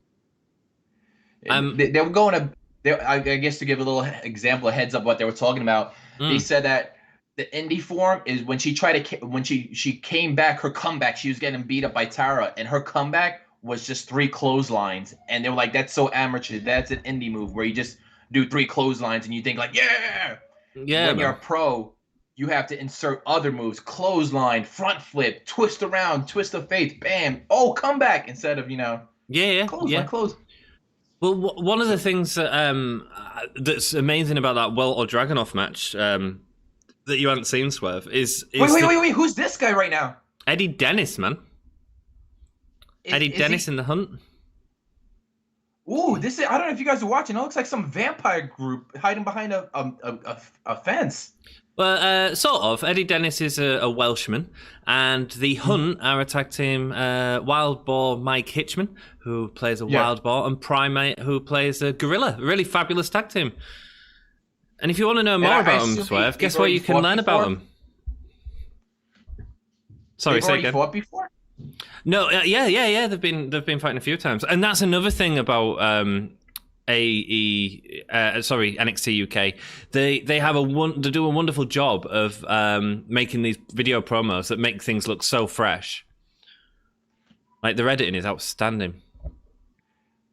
Speaker 4: They were going to, I guess, to give a little example, a heads up what they were talking about. They said that the indie form is when she she came back, her comeback, she was getting beat up by Tyra, and her comeback was just 3 clotheslines. And they were like, that's so amateur. That's an indie move where you just do 3 clotheslines and you think like, yeah. When you're a pro, you have to insert other moves: clothesline, front flip, twist around, twist of faith, bam, comeback, instead of clothesline, close.
Speaker 3: Well, one of the things that that's amazing about that Welt or Dragunov match that you haven't seen, Swerve, is
Speaker 4: wait, who's this guy right now?
Speaker 3: Eddie Dennis, man. Eddie Dennis in the Hunt.
Speaker 4: Ooh, I don't know if you guys are watching. It looks like some vampire group hiding behind a fence.
Speaker 3: Well, sort of. Eddie Dennis is a Welshman, and the Hunt are a tag team. Wild Boar Mike Hitchman, who plays a Wild Boar, and Primate, who plays a Gorilla. A really fabulous tag team. And if you want to know more about them, Swerve, guess what you can learn about them? Sorry, say again.
Speaker 4: Fought before?
Speaker 3: No, yeah. They've been fighting a few times, and that's another thing about NXT UK. They do a wonderful job of making these video promos that make things look so fresh. Like, their editing is outstanding.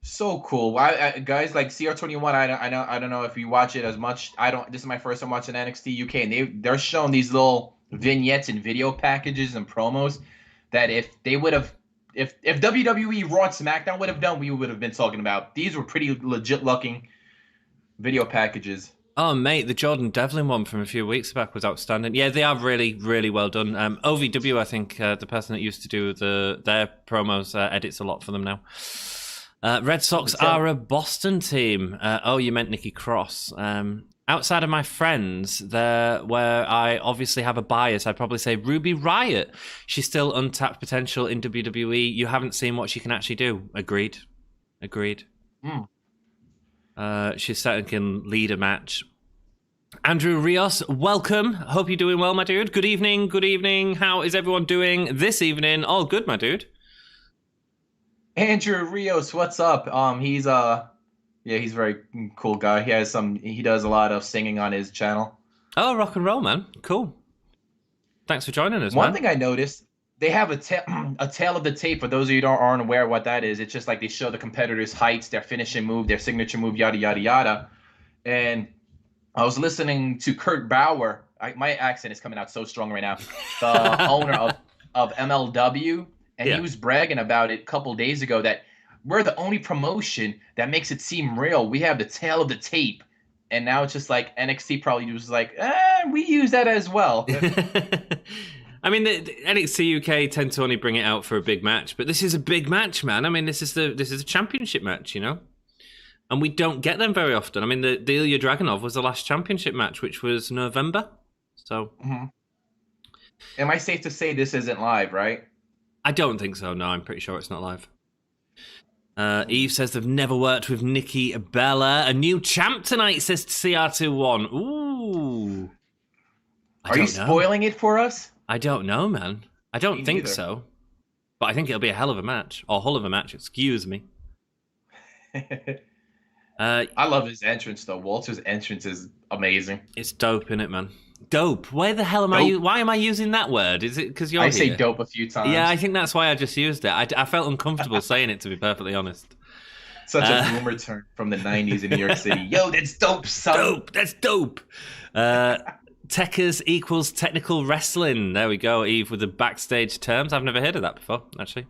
Speaker 4: So cool. Guys like CR21, I don't know if you watch it as much. I don't. This is my first time watching NXT UK, and they're showing these little vignettes and video packages and promos that if they would have, if WWE Raw and SmackDown would have done, we would have been talking about. These were pretty legit looking video packages.
Speaker 3: Oh, mate, the Jordan Devlin one from a few weeks back was outstanding. Yeah, they are really, really well done. OVW, I think, the person that used to do their promos, edits a lot for them now. Red Sox are a Boston team. Oh, you meant Nikki Cross. Outside of my friends, where I obviously have a bias, I'd probably say Ruby Riott. She's still untapped potential in WWE. You haven't seen what she can actually do. Agreed. She certainly can lead a match. Andrew Rios, welcome. Hope you're doing well, my dude. Good evening. How is everyone doing this evening? All good, my dude.
Speaker 4: Andrew Rios, what's up? He's he's a very cool guy. He does a lot of singing on his channel.
Speaker 3: Oh, rock and roll, man. Cool. Thanks for joining us,
Speaker 4: One thing I noticed, they have a tail of the tape. For those of you who aren't aware of what that is, it's just like they show the competitors' heights, their finishing move, their signature move, yada, yada, yada. And I was listening to Kurt Bauer. My accent is coming out so strong right now. The owner of MLW. And he was bragging about it a couple days ago that we're the only promotion that makes it seem real. We have the tail of the tape. And now it's just like NXT probably was like, we use that as well.
Speaker 3: I mean, the NXT UK tend to only bring it out for a big match, but this is a big match, man. I mean, this is a championship match, you know? And we don't get them very often. I mean, the Ilya Dragunov was the last championship match, which was November. So,
Speaker 4: Am I safe to say this isn't live, right?
Speaker 3: I don't think so. No, I'm pretty sure it's not live. Iive says they've never worked with Nikki Bella. A new champ tonight, says CR21. Ooh.
Speaker 4: Are you spoiling it for us?
Speaker 3: I don't know, man. I don't think so. But I think it'll be a hell of a match. Or hull of a match, excuse me.
Speaker 4: I love his entrance, though. Walter's entrance is amazing.
Speaker 3: It's dope, innit, man? Dope. Why the hell am I? Why am I using that word? Is it because you're?
Speaker 4: I say dope a few times.
Speaker 3: Yeah, I think that's why I just used it. I felt uncomfortable saying it, to be perfectly honest.
Speaker 4: Such a boomer term from the '90s in New York City. Yo, that's dope, son.
Speaker 3: Dope. That's dope. Techers equals technical wrestling. There we go, Iive, with the backstage terms. I've never heard of that before, actually.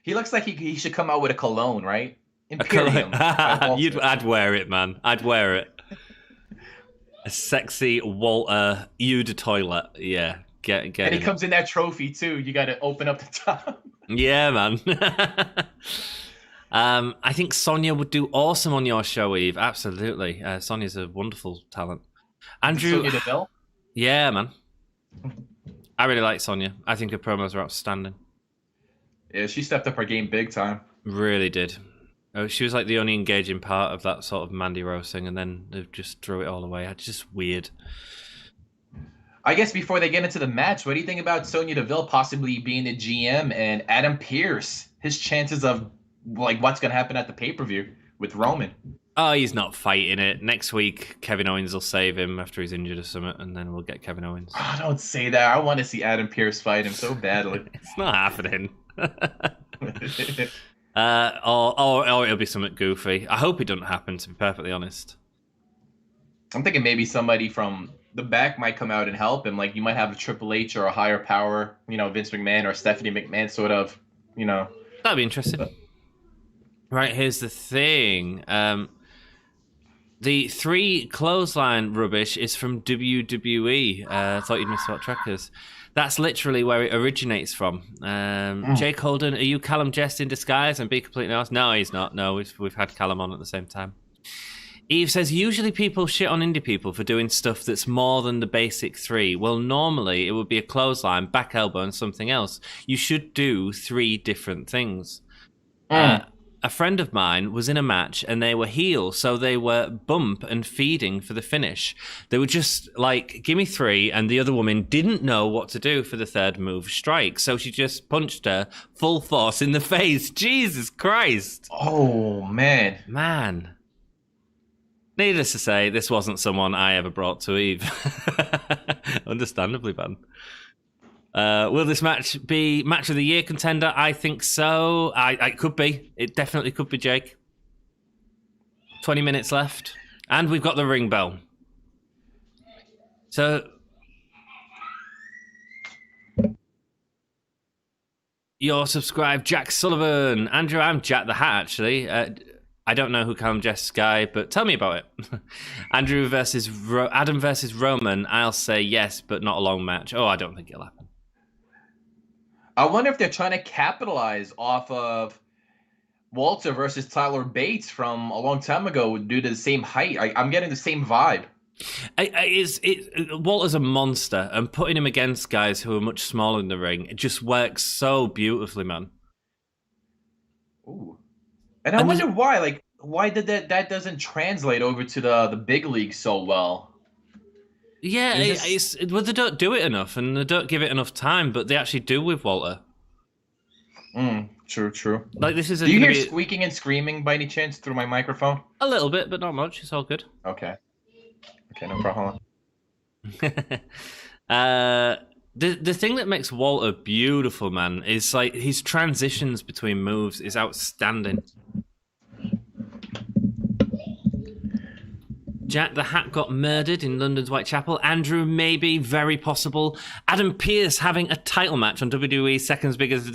Speaker 4: He looks like he should come out with a cologne, right? Imperium.
Speaker 3: I'd wear it, man. I'd wear it. A sexy Walter Eau de toilet. Yeah, get.
Speaker 4: And he comes in that trophy too. You got to open up the top.
Speaker 3: Yeah, man. I think Sonya would do awesome on your show, Iive. Absolutely. Sonya's a wonderful talent. Andrew.
Speaker 4: Sonya Deville?
Speaker 3: Yeah, man. I really like Sonya. I think her promos are outstanding.
Speaker 4: Yeah, she stepped up her game big time.
Speaker 3: Really did. She was like the only engaging part of that sort of Mandy Rose thing, and then they just threw it all away. It's just weird.
Speaker 4: I guess before they get into the match, what do you think about Sonya Deville possibly being the GM and Adam Pearce? His chances of like what's going to happen at the pay-per-view with Roman?
Speaker 3: Oh, he's not fighting it. Next week, Kevin Owens will save him after he's injured or something, and then we'll get Kevin Owens.
Speaker 4: Oh, don't say that. I want to see Adam Pearce fight him so badly.
Speaker 3: It's not happening. Or it'll be something goofy. I hope it doesn't happen, to be perfectly honest.
Speaker 4: I'm thinking maybe somebody from the back might come out and help him. Like you might have a Triple H or a higher power, Vince McMahon or Stephanie McMahon sort of,
Speaker 3: That'd be interesting. Right, here's the thing. The 3 clothesline rubbish is from WWE. I thought you'd missed about trackers. That's literally where it originates from. Jake Holden, are you Callum Jest in disguise? And be completely honest, no, he's not. No, we've had Callum on at the same time. Iive says, usually people shit on indie people for doing stuff that's more than the basic 3. Well, normally it would be a clothesline, back elbow, and something else. You should do 3 different things. A friend of mine was in a match and they were heel, so they were bump and feeding for the finish. They were just like, give me 3, and the other woman didn't know what to do for the third move, strike. So she just punched her full force in the face. Jesus Christ.
Speaker 4: Oh, man.
Speaker 3: Man. Needless to say, this wasn't someone I ever brought to Iive. Understandably, man. Will this match be match of the year contender? I think so. It could be. It definitely could be, Jake. 20 minutes left. And we've got the ring bell. So... You're subscribed, Jack Sullivan. Andrew, I'm Jack the Hat, actually. I don't know who Callum Jess guy, but tell me about it. Andrew versus Adam versus Roman. I'll say yes, but not a long match. Oh, I don't think it'll happen.
Speaker 4: I wonder if they're trying to capitalize off of Walter versus Tyler Bates from a long time ago due to the same height. I'm getting the same vibe.
Speaker 3: Walter's a monster, and putting him against guys who are much smaller in the ring, it just works so beautifully, man.
Speaker 4: Ooh. And I wonder why. Like, why did that doesn't translate over to the big league so well?
Speaker 3: Yeah, well, they don't do it enough, and they don't give it enough time, but they actually do with Walter.
Speaker 4: True.
Speaker 3: Like, this is.
Speaker 4: Do you hear squeaking and screaming by any chance through my microphone?
Speaker 3: A little bit, but not much. It's all good.
Speaker 4: Okay, no problem.
Speaker 3: The thing that makes Walter beautiful, man, is like his transitions between moves is outstanding. Jack the Hat got murdered in London's Whitechapel. Andrew, maybe, very possible. Adam Pearce having a title match on WWE's second biggest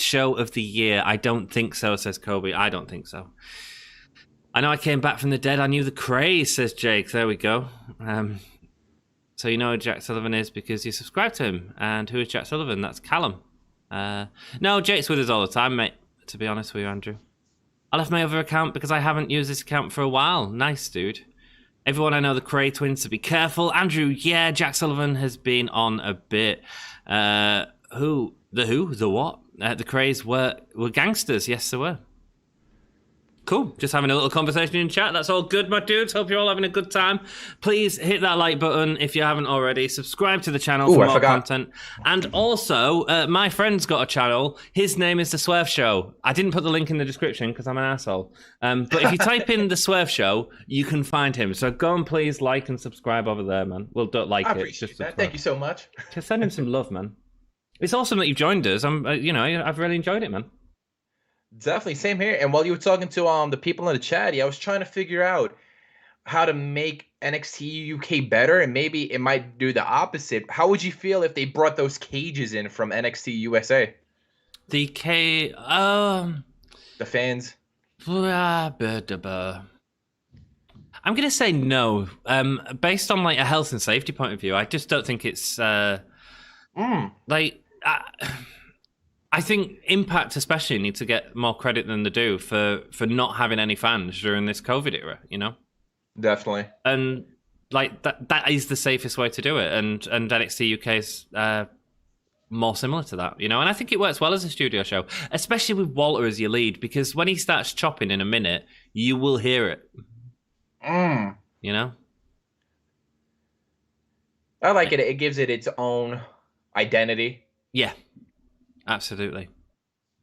Speaker 3: show of the year. I don't think so, says Kobe. I don't think so. I know I came back from the dead. I knew the craze, says Jake. There we go. So you know who Jack Sullivan is because you subscribe to him. And who is Jack Sullivan? That's Callum. No, Jake's with us all the time, mate, to be honest with you, Andrew. I left my other account because I haven't used this account for a while. Nice, dude. Everyone I know the Cray twins, to be careful. Andrew, yeah, Jack Sullivan has been on a bit. Who? The what? The Crays were gangsters. Yes, they were. Cool. Just having a little conversation in chat. That's all good, my dudes. Hope you're all having a good time. Please hit that like button if you haven't already. Subscribe to the channel for more content. And also, my friend's got a channel. His name is The Swerve Show. I didn't put the link in the description because I'm an asshole. But if you type in The Swerve Show, you can find him. So go and please like and subscribe over there, man. Well, don't like it.
Speaker 4: I appreciate that. Thank you so much.
Speaker 3: Just send him some love, man. It's awesome that you've joined us. I've really enjoyed it, man.
Speaker 4: Definitely, same here. And while you were talking to the people in the chat, I was trying to figure out how to make NXT UK better, and maybe it might do the opposite. How would you feel if they brought those cages in from NXT USA?
Speaker 3: The
Speaker 4: fans.
Speaker 3: I'm gonna say no. Based on like a health and safety point of view, I just don't think it's I think Impact especially need to get more credit than they do for not having any fans during this COVID era, you know?
Speaker 4: Definitely.
Speaker 3: And like that is the safest way to do it. And NXT UK is more similar to that, you know? And I think it works well as a studio show, especially with Walter as your lead, because when he starts chopping in a minute, you will hear it. You know?
Speaker 4: I like it. It gives it its own identity.
Speaker 3: Yeah. Absolutely.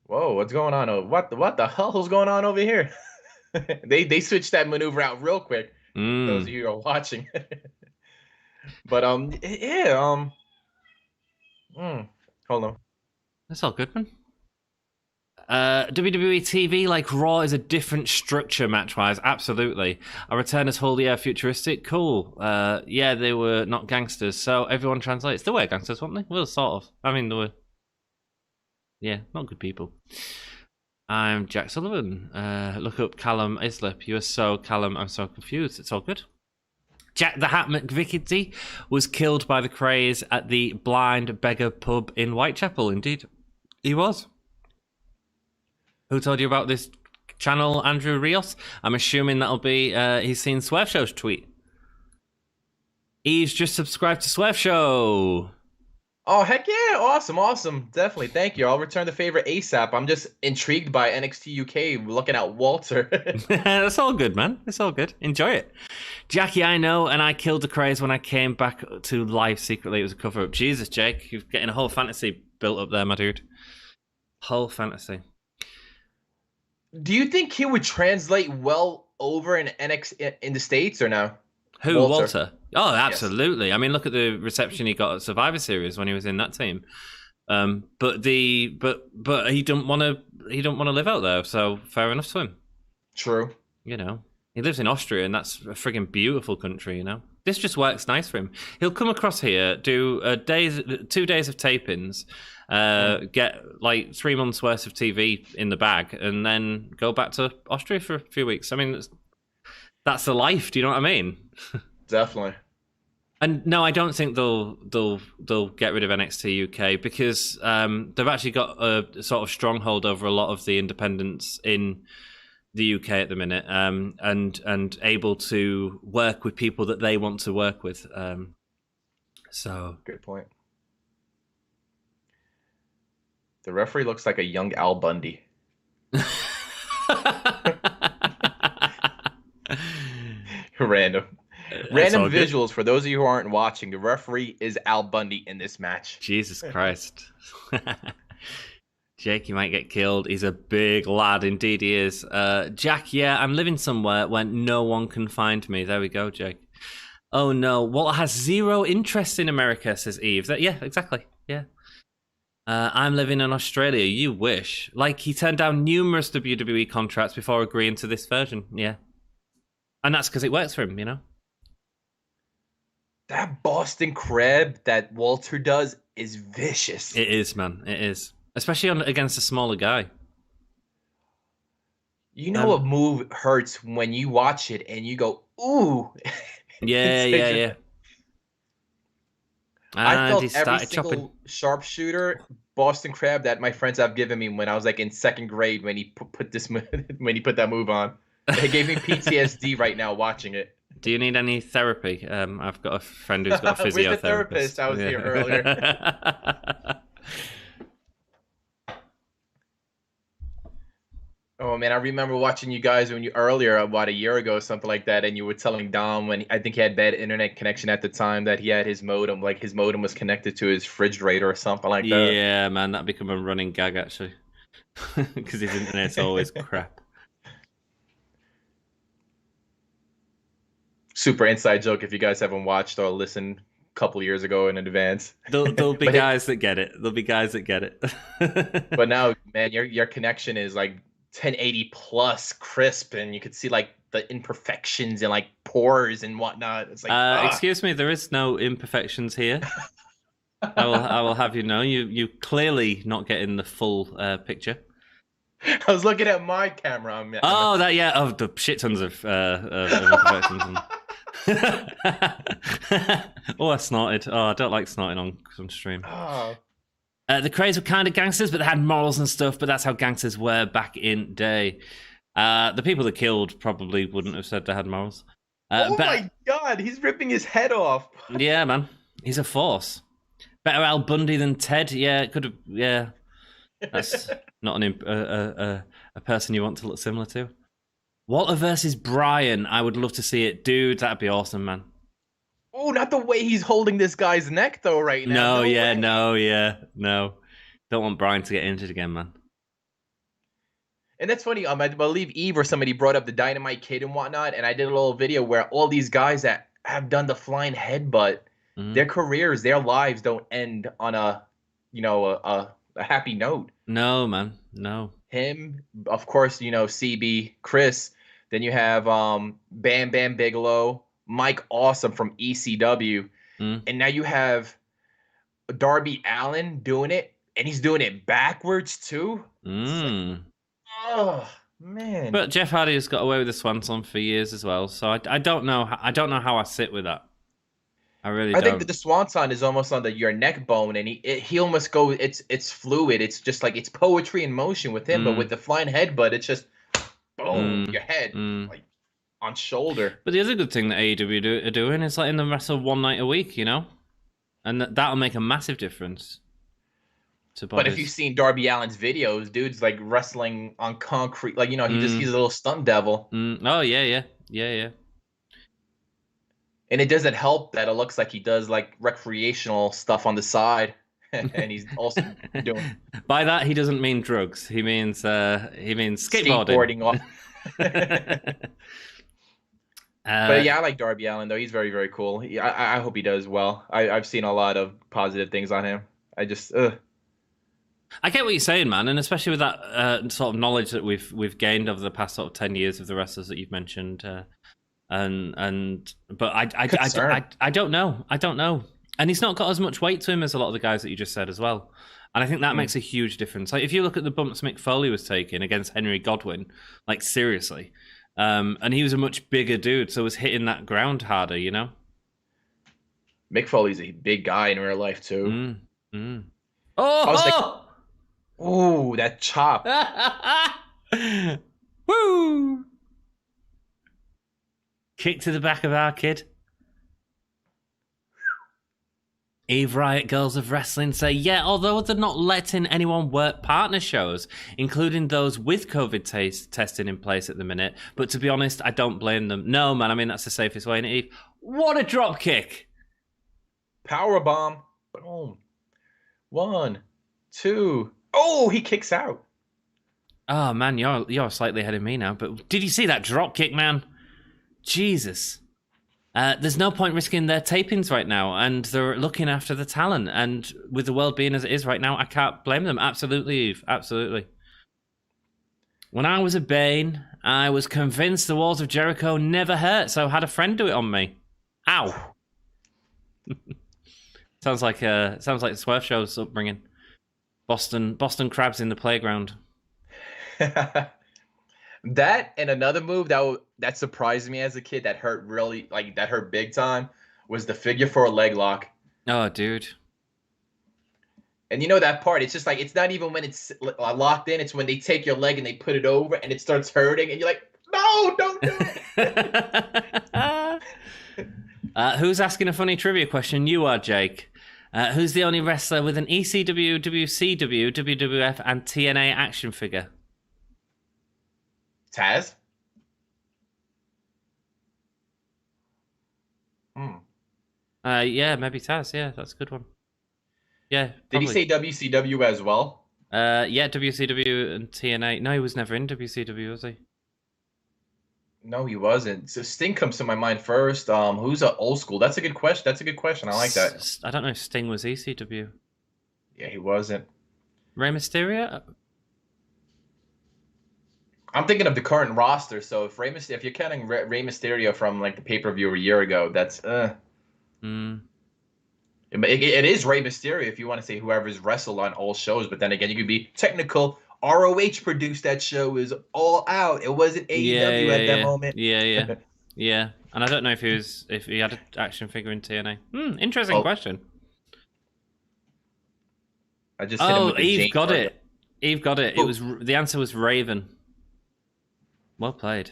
Speaker 4: Whoa, what's going on? What the hell is going on over here? They switched that maneuver out real quick. Those of you who are watching. But hold on.
Speaker 3: That's all good, man. WWE TV, like Raw, is a different structure match-wise. Absolutely. A return as wholly futuristic. Cool. Yeah, they were not gangsters, so everyone translates. They were gangsters, weren't they? Well, sort of. I mean, they were. Yeah, not good people. I'm Jack Sullivan. Look up Callum Islip. You are so Callum. I'm so confused. It's all good. Jack the Hat McVickety was killed by the Craze at the Blind Beggar pub in Whitechapel. Indeed, he was. Who told you about this channel, Andrew Rios? I'm assuming that'll be he's seen Swerve Show's tweet. He's just subscribed to Swerve Show.
Speaker 4: Oh, heck yeah. Awesome. Definitely. Thank you. I'll return the favor ASAP. I'm just intrigued by NXT UK looking at Walter.
Speaker 3: That's all good, man. It's all good. Enjoy it. Jackie, I know, and I killed the Craze when I came back to live secretly. It was a cover-up. Jesus, Jake, you're getting a whole fantasy built up there, my dude. Whole fantasy.
Speaker 4: Do you think he would translate well over in NXT in the States or no?
Speaker 3: Who, Walter? Oh, absolutely. Yes. I mean, look at the reception he got at Survivor Series when he was in that team. But he don't want to live out there, so fair enough to him.
Speaker 4: True.
Speaker 3: You know, he lives in Austria, and that's a friggin' beautiful country. You know, this just works nice for him. He'll come across here, do 2 days of tapings, get like 3 months worth of TV in the bag, and then go back to Austria for a few weeks. I mean, that's the life. Do you know what I mean?
Speaker 4: Definitely.
Speaker 3: And no, I don't think they'll get rid of NXT UK because they've actually got a sort of stronghold over a lot of the independents in the UK at the minute, and able to work with people that they want to work with. So
Speaker 4: good point. The referee looks like a young Al Bundy. Random visuals for those of you who aren't watching. The referee is Al Bundy in this match.
Speaker 3: Jesus Christ. Jake, you might get killed. He's a big lad. Indeed he is. Jack, yeah, I'm living somewhere where no one can find me. There we go, Jake. Oh no, Walter has zero interest in America, says Iive. Yeah, exactly. Yeah. I'm living in Australia. You wish. Like, he turned down numerous WWE contracts before agreeing to this version. Yeah. And that's because it works for him, you know?
Speaker 4: That Boston Crab that Walter does is vicious.
Speaker 3: It is, man. It is. Especially against a smaller guy.
Speaker 4: You know a move hurts when you watch it and you go, ooh.
Speaker 3: Yeah.
Speaker 4: I felt every single sharpshooter Boston Crab that my friends have given me when I was like in second grade when he put that move on. It gave me PTSD right now watching it.
Speaker 3: Do you need any therapy? I've got a friend who's got a physiotherapist.
Speaker 4: With the therapist, I was here earlier. Oh man, I remember watching you guys earlier, about a year ago, something like that, and you were telling Dom when I think he had bad internet connection at the time that he had his modem, like his modem was connected to his refrigerator or something like that.
Speaker 3: Yeah, man, that become a running gag actually, because his internet's always crap. Super
Speaker 4: inside joke if you guys haven't watched or listened a couple years ago in advance.
Speaker 3: There'll be guys that get it. There'll be guys that get it.
Speaker 4: But now, man, your connection is like 1080 plus crisp, and you could see like the imperfections and like pores and whatnot. It's like
Speaker 3: excuse me, there is no imperfections here. I will have you know, you clearly not getting the full picture.
Speaker 4: I was looking at my camera.
Speaker 3: The shit tons of imperfections. Oh, I snorted. Oh, I don't like snorting on some stream.
Speaker 4: Oh.
Speaker 3: The Craze were kind of gangsters, but they had morals and stuff, but that's how gangsters were back in day. The people that killed probably wouldn't have said they had morals.
Speaker 4: My God, he's ripping his head off.
Speaker 3: Yeah, man. He's a force. Better Al Bundy than Ted. Yeah, it could have. Yeah. That's not a person you want to look similar to. Walter versus Brian. I would love to see it. Dude, that'd be awesome, man.
Speaker 4: Oh, not the way he's holding this guy's neck, though, right now.
Speaker 3: No. Don't want Brian to get injured again, man.
Speaker 4: And that's funny. I believe Iive or somebody brought up the Dynamite Kid and whatnot, and I did a little video where all these guys that have done the flying headbutt, their careers, their lives don't end on a happy note.
Speaker 3: No, man. No.
Speaker 4: Him, of course, CB, Chris. Then you have Bam Bam Bigelow, Mike Awesome from ECW. And now you have Darby Allin doing it, and he's doing it backwards too. Like, oh man!
Speaker 3: But Jeff Hardy has got away with the Swanson for years as well, so I don't know. I don't know how I sit with that. I
Speaker 4: think that the Swanson is almost on your neck bone, and he almost goes. It's fluid. It's just like it's poetry in motion with him. But with the flying headbutt, it's just boom, your head like on shoulder.
Speaker 3: But the other good thing that AEW are doing is letting them wrestle one night a week, and that'll make a massive difference.
Speaker 4: But if you've seen Darby Allin's videos, dude's like wrestling on concrete, like he's a little stunt devil.
Speaker 3: Oh yeah.
Speaker 4: And it doesn't help that it looks like he does like recreational stuff on the side, and he's also doing.
Speaker 3: By that he doesn't mean drugs. He means skateboarding.
Speaker 4: But yeah, I like Darby Allin though. He's very, very cool. I hope he does well. I've seen a lot of positive things on him. I just
Speaker 3: I get what you're saying, man, and especially with that sort of knowledge that we've gained over the past sort of 10 years of the wrestlers that you've mentioned, but I don't know. I don't know. And he's not got as much weight to him as a lot of the guys that you just said as well. And I think that makes a huge difference. Like if you look at the bumps Mick Foley was taking against Henry Godwin, like seriously, and he was a much bigger dude, so was hitting that ground harder, you know?
Speaker 4: Mick Foley's a big guy in real life too.
Speaker 3: Oh!
Speaker 4: Ooh, that chop.
Speaker 3: Woo! Kick to the back of our kid. Iive Riot Girls of Wrestling say, yeah, although they're not letting anyone work partner shows, including those with COVID testing in place at the minute, but to be honest, I don't blame them. No, man, I mean, that's the safest way, Iive. What a drop kick!
Speaker 4: Power bomb. Boom. 1, 2. Oh, he kicks out.
Speaker 3: Oh, man, you're slightly ahead of me now, but did you see that drop kick, man? Jesus. There's no point risking their tapings right now, and they're looking after the talent. And with the world being as it is right now, I can't blame them. Absolutely, Iive. Absolutely. When I was a Bane, I was convinced the walls of Jericho never hurt, so I had a friend do it on me. Ow. sounds like the Swerve Show's upbringing. Boston crabs in the playground.
Speaker 4: That and another move that surprised me as a kid that hurt big time was the figure 4 leg lock.
Speaker 3: Oh, dude.
Speaker 4: And you know that part, it's just like, it's not even when it's locked in, it's when they take your leg and they put it over and it starts hurting and you're like, no, don't do it.
Speaker 3: Who's asking a funny trivia question? You are, Jake. Who's the only wrestler with an ECW, WCW, WWF, and TNA action figure?
Speaker 4: Taz?
Speaker 3: Yeah, maybe Taz. Yeah, that's a good one. Yeah.
Speaker 4: Probably. Did he say WCW as well?
Speaker 3: Yeah, WCW and TNA. No, he was never in WCW, was he?
Speaker 4: No, he wasn't. So Sting comes to my mind first. Who's an old school? That's a good question. I like that.
Speaker 3: I don't know if Sting was ECW.
Speaker 4: Yeah, he wasn't.
Speaker 3: Rey Mysterio?
Speaker 4: I'm thinking of the current roster. So if you're counting Rey Mysterio from like the pay-per-view a year ago, that's It is Rey Mysterio if you want to say whoever's wrestled on all shows, but then again, you could be technical. ROH produced that show, is All Out. It wasn't AEW at that moment.
Speaker 3: Yeah. And I don't know if he had an action figure in TNA. Interesting question.
Speaker 4: I just hit him with the
Speaker 3: Iive got it. Iive got it. The answer was Raven. Well played.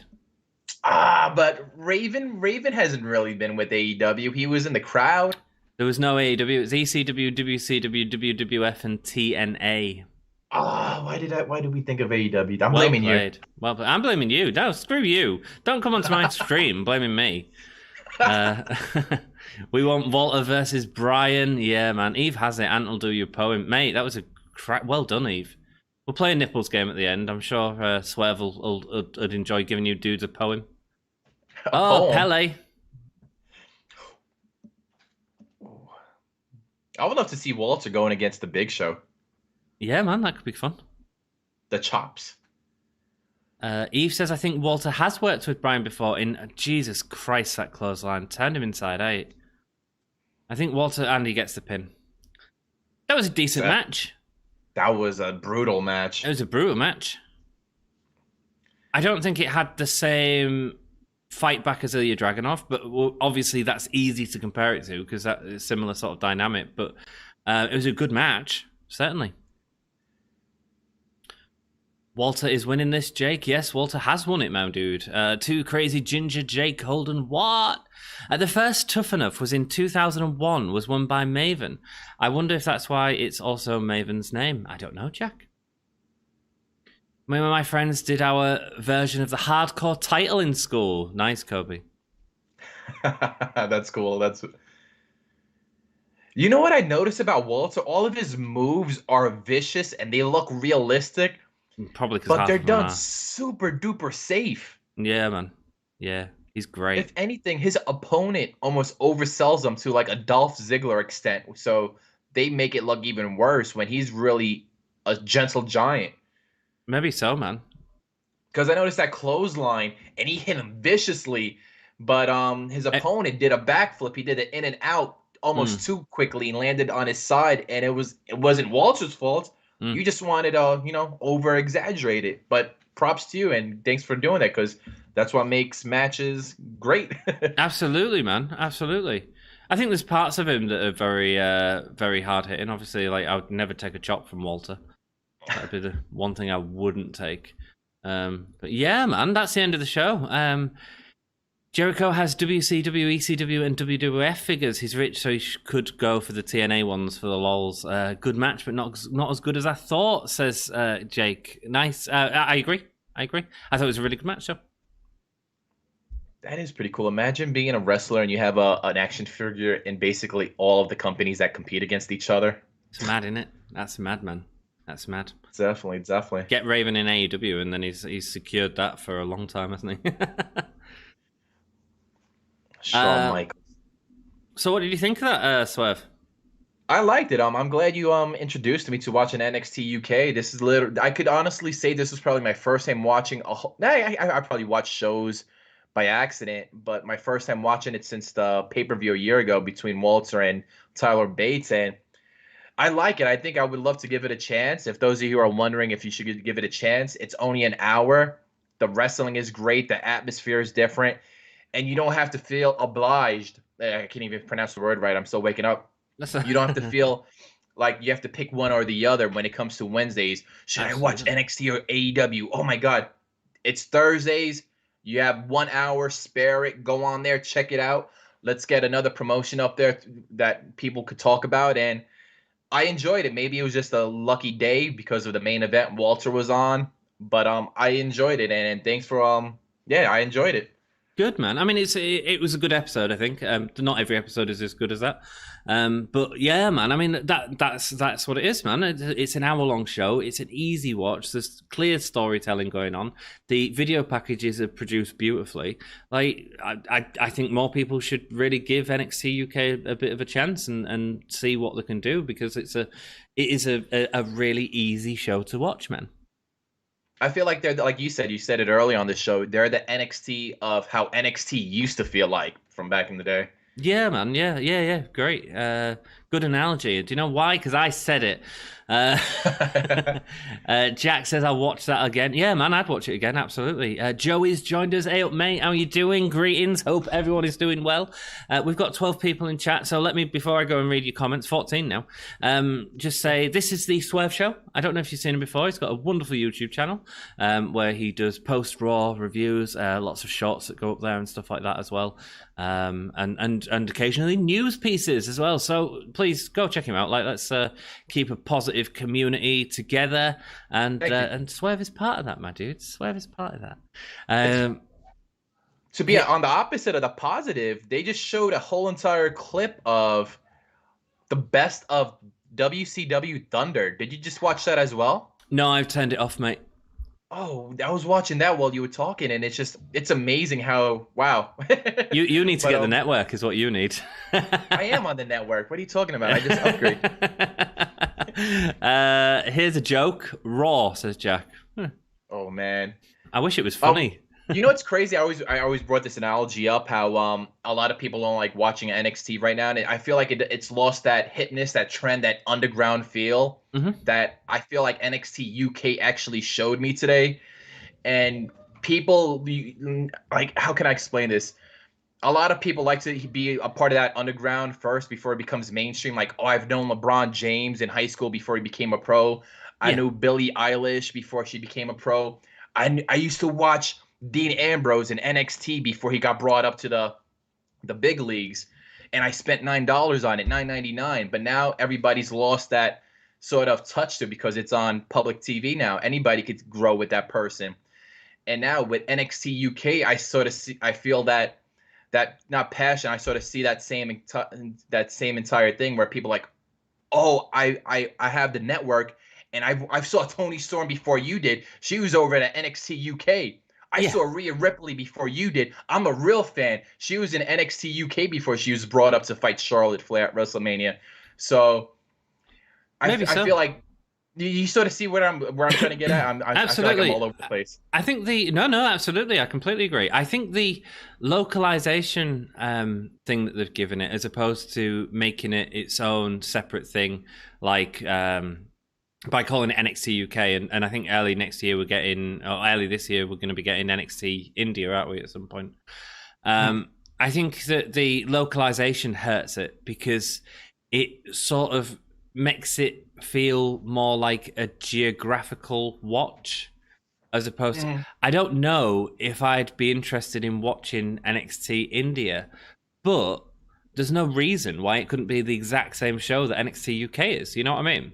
Speaker 4: But Raven hasn't really been with AEW. He was in the crowd.
Speaker 3: There was no AEW. It was ECW, WCW, WWF, and TNA.
Speaker 4: Why did we think of AEW? I'm blaming you.
Speaker 3: Well, I'm blaming you. No, screw you. Don't come onto my stream blaming me. We want Walter versus Brian. Yeah, man. Iive has it. Ant will do your poem. Mate, that was well done, Iive. We'll play a nipples game at the end. I'm sure Swerve would enjoy giving you dudes a poem. Pele.
Speaker 4: I would love to see Walter going against the Big Show.
Speaker 3: Yeah, man, that could be fun.
Speaker 4: The chops.
Speaker 3: Iive says, I think Walter has worked with Brian before in... Jesus Christ, that clothesline. Turned him inside out. I think Andy gets the pin. That was a decent match.
Speaker 4: That was a brutal match.
Speaker 3: It was a brutal match. I don't think it had the same fight back as Ilya Dragunov, but obviously that's easy to compare it to because that is a similar sort of dynamic. But it was a good match, certainly. Walter is winning this, Jake. Yes, Walter has won it, my dude. Too Crazy Ginger Jake Holden. What? The first Tough Enough was in 2001, was won by Maven. I wonder if that's why it's also Maven's name. I don't know, Jack. Me and my friends did our version of the hardcore title in school. Nice, Kobe.
Speaker 4: That's cool. You know what I noticed about Walter? All of his moves are vicious and they look realistic.
Speaker 3: Probably because
Speaker 4: they're done super duper safe.
Speaker 3: Yeah, man. Yeah. He's great.
Speaker 4: If anything, his opponent almost oversells him to like a Dolph Ziggler extent. So they make it look even worse when he's really a gentle giant.
Speaker 3: Maybe so, man.
Speaker 4: Because I noticed that clothesline and he hit him viciously, but his opponent did a backflip. He did it in and out almost too quickly and landed on his side, and it wasn't Walter's fault. You just wanted to over exaggerate it. But props to you and thanks for doing that, because that's what makes matches great.
Speaker 3: Absolutely, man. Absolutely. I think there's parts of him that are very, very hard hitting. Obviously, like I would never take a chop from Walter. That'd be the one thing I wouldn't take. But yeah, man, that's the end of the show. Jericho has WCW, ECW, and WWF figures. He's rich, so he could go for the TNA ones for the lols. Good match, but not as good as I thought, says Jake. Nice. I agree. I thought it was a really good match, though.
Speaker 4: That is pretty cool. Imagine being a wrestler and you have an action figure in basically all of the companies that compete against each other.
Speaker 3: It's mad, isn't it? That's mad, man. That's mad.
Speaker 4: Definitely.
Speaker 3: Get Raven in AEW, and then he's secured that for a long time, hasn't he?
Speaker 4: Shawn Michaels.
Speaker 3: So what did you think of that, Swerve?
Speaker 4: I liked it. I'm glad you introduced me to watching NXT UK. This is literally, I could honestly say this was probably my first time watching a whole. I probably watched shows by accident, but my first time watching it since the pay-per-view a year ago between Walter and Tyler Bates, and I like it. I think I would love to give it a chance. If those of you who are wondering if you should give it a chance, it's only an hour. The wrestling is great. The atmosphere is different. And you don't have to feel obliged. I can't even pronounce the word right. I'm still waking up. You don't have to feel like you have to pick one or the other when it comes to Wednesdays. Should I watch NXT or AEW? Oh, my God. It's Thursdays. You have 1 hour, spare it. Go on there. Check it out. Let's get another promotion up there that people could talk about. And I enjoyed it. Maybe it was just a lucky day because of the main event Walter was on. But I enjoyed it. And thanks for, I enjoyed it.
Speaker 3: Good, man. I mean, it was a good episode, I think. Not every episode is as good as that. But yeah, man, I mean, that's what it is, man. It's an hour-long show. It's an easy watch. There's clear storytelling going on. The video packages are produced beautifully. Like, I think more people should really give NXT UK a bit of a chance and see what they can do, because it is a really easy show to watch, man.
Speaker 4: I feel like they're, like you said it early on the show, they're the NXT of how NXT used to feel like from back in the day.
Speaker 3: Yeah, man. Yeah. Great. Good analogy. Do you know why? Because I said it. Jack says I'll watch that again. Yeah, man, I'd watch it again. Absolutely. Joey's joined us. Hey up, mate. How are you doing? Greetings. Hope everyone is doing well. We've got 12 people in chat, so let me, before I go and read your comments, 14 now, just say this is the Swerve Show. I don't know if you've seen him before. He's got a wonderful YouTube channel where he does post-Raw reviews, lots of shots that go up there and stuff like that as well, and occasionally news pieces as well. So please go check him out. Like, let's keep a positive community together, and Swerve is part of that, my dude. Swerve is part of that.
Speaker 4: To be on the opposite of the positive, they just showed a whole entire clip of the best of WCW Thunder. Did you just watch that as well?
Speaker 3: No, I've turned it off, mate.
Speaker 4: Oh, I was watching that while you were talking, and it's amazing how, wow.
Speaker 3: You need to get the network is what you need.
Speaker 4: I am on the network. What are you talking about? I just upgrade.
Speaker 3: Here's a joke. Raw, says Jack.
Speaker 4: Oh, man.
Speaker 3: I wish it was funny.
Speaker 4: You know what's crazy? I always brought this analogy up, how a lot of people don't like watching NXT right now, and I feel like it's lost that hipness, that trend, that underground feel that I feel like NXT UK actually showed me today. And people, like, how can I explain this? A lot of people like to be a part of that underground first before it becomes mainstream. Like, oh, I've known LeBron James in high school before he became a pro. I knew Billie Eilish before she became a pro. I used to watch Dean Ambrose in NXT before he got brought up to the big leagues, and I spent $9 on it, $9.99. But now everybody's lost that sort of touch to it because it's on public TV now. Anybody could grow with that person. And now with NXT UK, I feel that not passion. I sort of see that same entire thing where people are like, oh, I have the network, and I saw Toni Storm before you did. She was over at NXT UK. I saw Rhea Ripley before you did. I'm a real fan. She was in NXT UK before she was brought up to fight Charlotte Flair at WrestleMania. So I feel like you sort of see where I'm trying to get at. I feel like I'm all over the place.
Speaker 3: I think absolutely. I completely agree. I think the localization thing that they've given it, as opposed to making it its own separate thing, like by calling it NXT UK, and I think early this year we're going to be getting NXT India, aren't we, at some point? I think that the localization hurts it because it sort of makes it feel more like a geographical watch, as opposed to... I don't know if I'd be interested in watching NXT India, but there's no reason why it couldn't be the exact same show that NXT UK is. You know what I mean?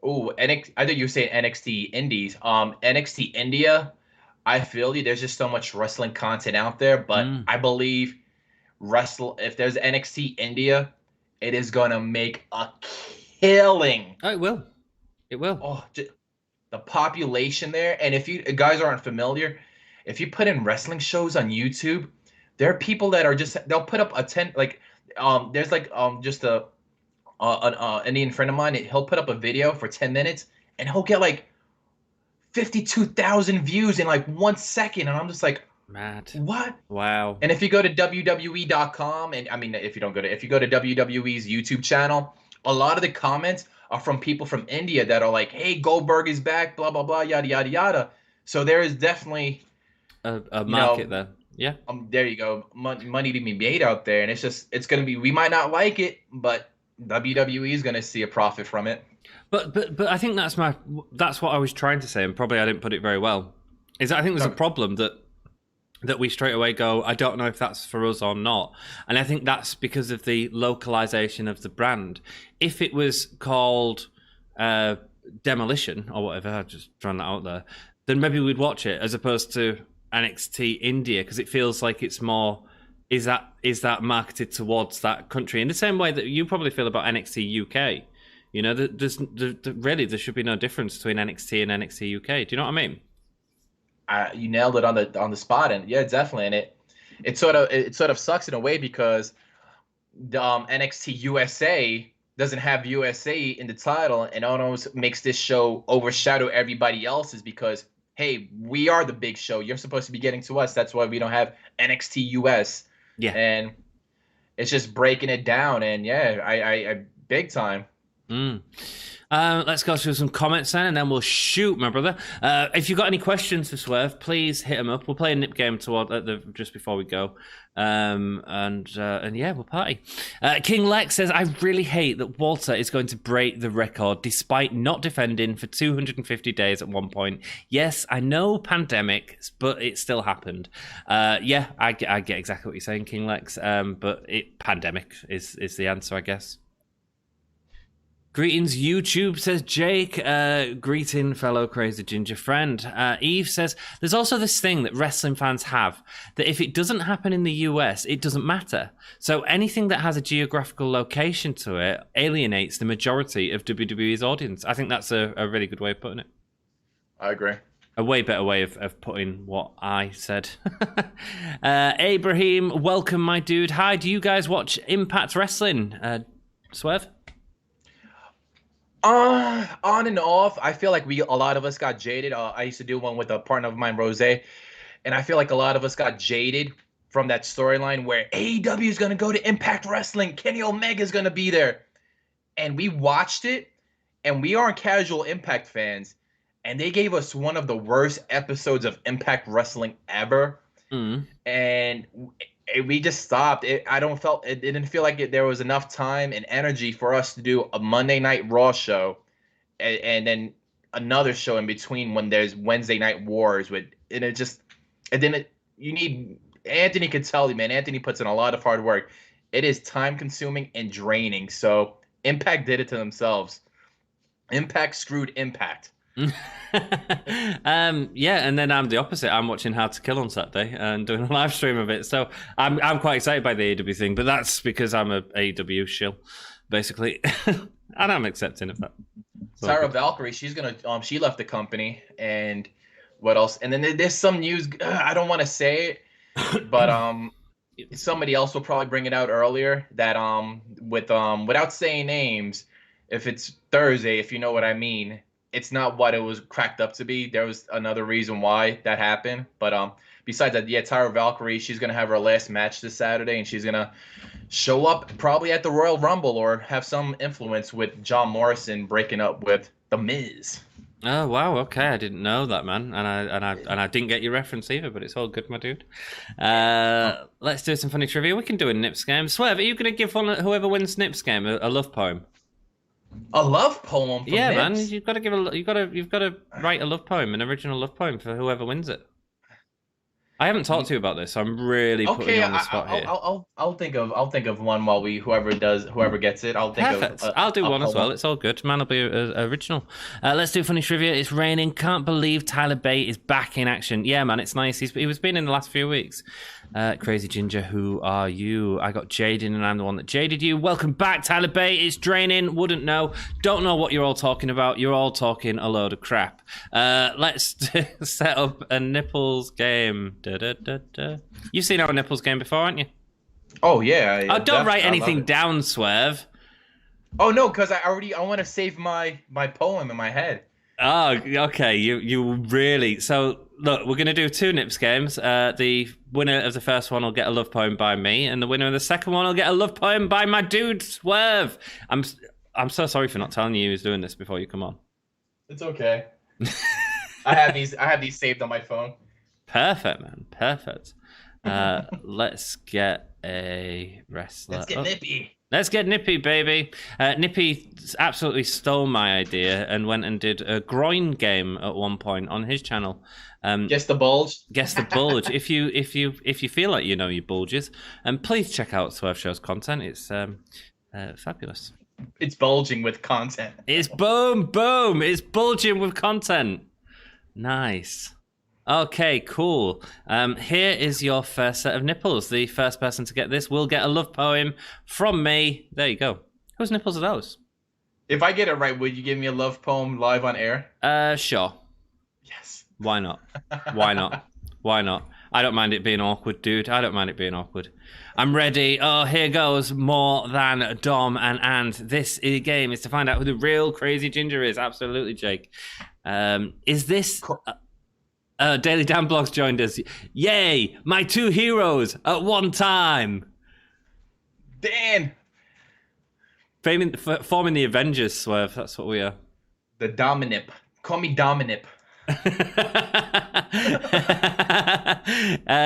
Speaker 4: Oh, I thought you were saying NXT Indies. NXT India, I feel you. There's just so much wrestling content out there, but I believe if there's NXT India, it is going to make a killing.
Speaker 3: Oh, it will. It will.
Speaker 4: Oh, the population there. And if you guys aren't familiar, if you put in wrestling shows on YouTube, there are people that are they'll put up there's just an Indian friend of mine. He'll put up a video for 10 minutes and he'll get like 52,000 views in like 1 second. And I'm just like,
Speaker 3: mad.
Speaker 4: What?
Speaker 3: Wow.
Speaker 4: And if you go to WWE.com, and I mean, if you go to WWE's YouTube channel, a lot of the comments are from people from India that are like, "Hey, Goldberg is back," blah blah blah, yada yada yada. So there is definitely
Speaker 3: a market there. Yeah.
Speaker 4: There you go, money to be made out there, and it's gonna be. We might not like it, but WWE is gonna see a profit from it.
Speaker 3: But I think that's what I was trying to say, and probably I didn't put it very well. Is that I think there's a problem that we straight away go, I don't know if that's for us or not. And I think that's because of the localization of the brand. If it was called Demolition or whatever, I'm just throwing that out there, then maybe we'd watch it, as opposed to NXT India, because it feels like it's more, is that marketed towards that country? In the same way that you probably feel about NXT UK. You know, there should be no difference between NXT and NXT UK. Do you know what I mean?
Speaker 4: You nailed it on the spot, and yeah, definitely. And it sort of sucks in a way because the NXT USA doesn't have USA in the title, and almost makes this show overshadow everybody else's because, hey, we are the big show. You're supposed to be getting to us. That's why we don't have NXT US.
Speaker 3: Yeah, and
Speaker 4: it's just breaking it down. And yeah, I big time.
Speaker 3: Let's go through some comments then, and then we'll shoot, my brother. If you've got any questions for Swerve, please hit them up. We'll play a nip game just before we go, and yeah, we'll party. King Lex says, I really hate that Walter is going to break the record despite not defending for 250 days at one point. Yes, I know pandemic, but it still happened. Yeah, I get exactly what you're saying, King Lex. But pandemic is the answer, I guess. Greetings, YouTube, says Jake. Greeting, fellow crazy ginger friend. Iive says, there's also this thing that wrestling fans have, that if it doesn't happen in the US, it doesn't matter. So anything that has a geographical location to it alienates the majority of WWE's audience. I think that's a really good way of putting it.
Speaker 4: I agree.
Speaker 3: A way better way of putting what I said. Abraham, welcome, my dude. Hi, do you guys watch Impact Wrestling? Swerve?
Speaker 4: On and off. I feel like a lot of us got jaded. I used to do one with a partner of mine, Rose, and I feel like a lot of us got jaded from that storyline where AEW is going to go to Impact Wrestling. Kenny Omega is going to be there. And we watched it, and we aren't casual Impact fans, and they gave us one of the worst episodes of Impact Wrestling ever. And we just stopped. It didn't feel like there was enough time and energy for us to do a Monday Night Raw show and then another show in between when there's Wednesday Night Wars you need Anthony could tell you, man. Anthony puts in a lot of hard work. It is time consuming and draining. So Impact did it to themselves. Impact screwed Impact.
Speaker 3: Yeah, and then I'm the opposite. I'm watching Hard to Kill on Saturday and doing a live stream of it. So I'm quite excited by the AEW thing, but that's because I'm a AEW shill, basically, and I'm accepting of that.
Speaker 4: Sarah Valkyrie, she's gonna she left the company, and What else? And then there's some news. I don't want to say it, but somebody else will probably bring it out earlier. That without saying names, if it's Thursday, if you know what I mean, it's not what it was cracked up to be. There was another reason why that happened. But besides that, yeah, Tyra Valkyrie, she's gonna have her last match this Saturday, and she's gonna show up probably at the Royal Rumble or have some influence with John Morrison breaking up with The Miz.
Speaker 3: Oh wow, okay, I didn't know that, man, and I didn't get your reference either, but it's all good, my dude. Let's do some funny trivia. We can do a Nips game. Swerve, are you going to give whoever wins Nips game a love poem?
Speaker 4: A love poem? For
Speaker 3: yeah,
Speaker 4: Nips?
Speaker 3: man, you've got to write a love poem, an original love poem for whoever wins it. I haven't talked to you about this, so I'm really putting you on the spot here.
Speaker 4: I'll think of one while whoever gets it.
Speaker 3: Perfect. I'll do one as well. It's all good. Man will be original. Let's do funny trivia. It's raining. Can't believe Tyler Bate is back in action. Yeah, man, it's nice. He was been in the last few weeks. Crazy Ginger, who are you? I got jaded, and I'm the one that jaded you. Welcome back, Tyler Bate. It's draining. Wouldn't know. Don't know what you're all talking about. You're all talking a load of crap. Let's set up a nipples game. You've seen our nipples game before, haven't you?
Speaker 4: Oh yeah.
Speaker 3: Don't write anything down, Swerve.
Speaker 4: Oh no, because I want to save my poem in my head.
Speaker 3: Oh, okay. You really. So look, we're gonna do two Nips games. The winner of the first one will get a love poem by me, and the winner of the second one will get a love poem by my dude Swerve. I'm so sorry for not telling you who's doing this before you come on.
Speaker 4: It's okay. I have these saved on my phone.
Speaker 3: Perfect, man. Perfect. Let's get a wrestler.
Speaker 4: Let's get nippy.
Speaker 3: Let's get nippy, baby. Nippy absolutely stole my idea and went and did a groin game at one point on his channel.
Speaker 4: Guess the bulge.
Speaker 3: Guess the bulge. If you feel like you know your bulges, please check out Swerve Show's content. It's fabulous.
Speaker 4: It's bulging with content.
Speaker 3: It's boom. It's bulging with content. Nice. Okay, cool. Here is your first set of nipples. The first person to get this will get a love poem from me. There you go. Whose nipples are those?
Speaker 4: If I get it right, would you give me a love poem live on air?
Speaker 3: Sure.
Speaker 4: Yes.
Speaker 3: Why not? Why not? Why not? I don't mind it being awkward, dude. I don't mind it being awkward. I'm ready. Oh, here goes More Than Dom and this game is to find out who the real Crazy Ginger is. Absolutely, Jake. Is this... Daily Dan Blogs joined us. Yay! My two heroes at one time.
Speaker 4: Dan!
Speaker 3: Forming the Avengers, Swerve. That's what we are.
Speaker 4: The Dominip. Call me Dominip.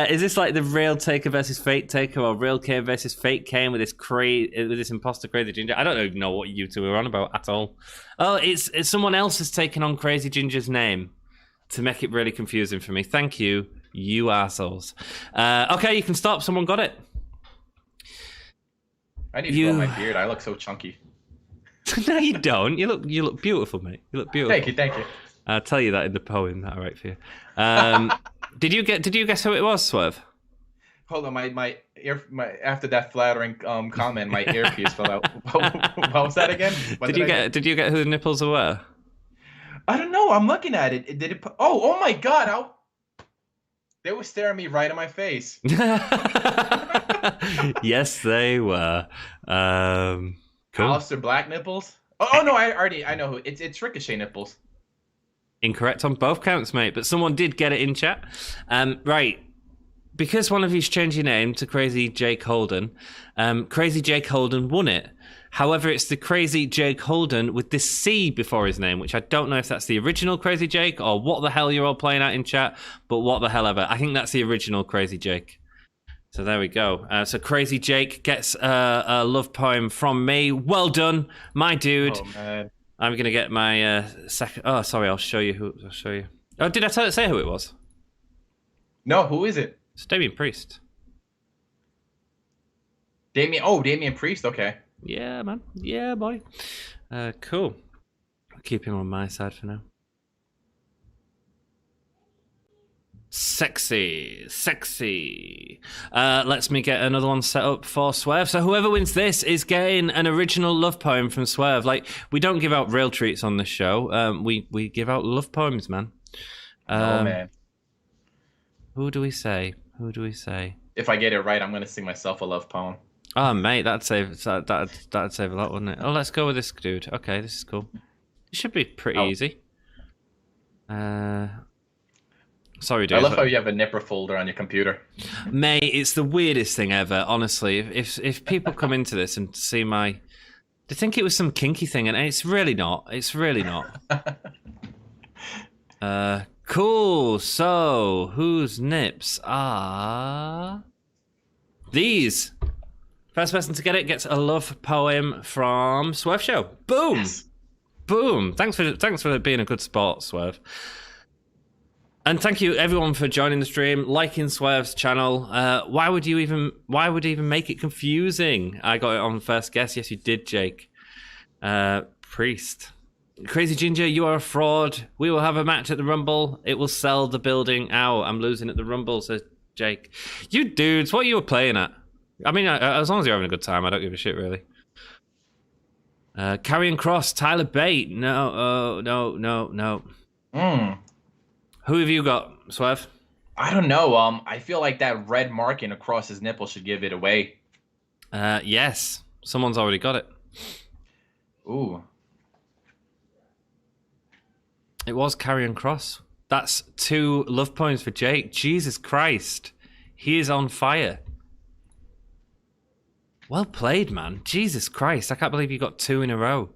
Speaker 3: Is this like the real Taker versus Fake Taker, or real Kane versus Fake Kane with this imposter Crazy Ginger? I don't even know what you two are on about at all. Oh, it's someone else has taken on Crazy Ginger's name to make it really confusing for me. Thank you, you assholes. Okay, you can stop. Someone got it.
Speaker 4: I need to grow my beard. I look so chunky.
Speaker 3: No, you don't. You look beautiful, mate. You look beautiful.
Speaker 4: Thank you.
Speaker 3: I'll tell you that in the poem that I write for you. Did you guess who it was, Swerve?
Speaker 4: Hold on, my after that flattering comment, my earpiece fell out. What was that again?
Speaker 3: Did you get who the nipples were?
Speaker 4: I don't know. I'm looking at it. Did it? Oh my God! They were staring me right in my face.
Speaker 3: Yes, they were. Cool.
Speaker 4: Alistair Black nipples. Oh no! I know who. It's Ricochet nipples.
Speaker 3: Incorrect on both counts, mate. But someone did get it in chat. Right. Because one of you's changed your name to Crazy Jake Holden, Crazy Jake Holden won it. However, it's the Crazy Jake Holden with this C before his name, which I don't know if that's the original Crazy Jake or what the hell you're all playing at in chat, but what the hell ever. I think that's the original Crazy Jake. So there we go. So Crazy Jake gets a love poem from me. Well done, my dude.
Speaker 4: Oh, man.
Speaker 3: I'm going to get my second... Oh, sorry, I'll show you. Oh, did I say who it was?
Speaker 4: No, who is it?
Speaker 3: It's Damian Priest.
Speaker 4: Damian Priest, okay.
Speaker 3: Yeah, man. Yeah, boy. Cool. I'll keep him on my side for now. Sexy. Let's me get another one set up for Swerve. So whoever wins this is getting an original love poem from Swerve. Like, we don't give out real treats on this show. We give out love poems, man.
Speaker 4: Oh man.
Speaker 3: Who do we say? Who do we say?
Speaker 4: If I get it right, I'm gonna sing myself a love poem.
Speaker 3: Oh mate, that'd save a lot, wouldn't it? Oh, let's go with this dude. Okay, this is cool. It should be pretty easy. Sorry, dude.
Speaker 4: I love how you have a nipper folder on your computer.
Speaker 3: Mate, it's the weirdest thing ever. Honestly, if people come into this and see my, they think it was some kinky thing, and it's really not. It's really not. Cool. So, whose nips are these? First person to get it gets a love poem from Swerve Show. Boom.
Speaker 4: Yes.
Speaker 3: Boom. Thanks for being a good sport, Swerve. And thank you everyone for joining the stream, liking Swerve's channel. Why would you even make it confusing? I got it on first guess. Yes, you did, Jake. Priest. Crazy Ginger, you are a fraud. We will have a match at the Rumble. It will sell the building out. I'm losing at the Rumble, says Jake. You dudes, what you were playing at? I mean, as long as you're having a good time, I don't give a shit, really. Karrion Kross, Tyler Bate. No. Who have you got, Swerve?
Speaker 4: I don't know. I feel like that red marking across his nipple should give it away.
Speaker 3: Yes. Someone's already got it.
Speaker 4: Ooh.
Speaker 3: It was Karrion Kross. That's 2 love points for Jake. Jesus Christ. He is on fire. Well played, man. Jesus Christ. I can't believe you got 2 in a row.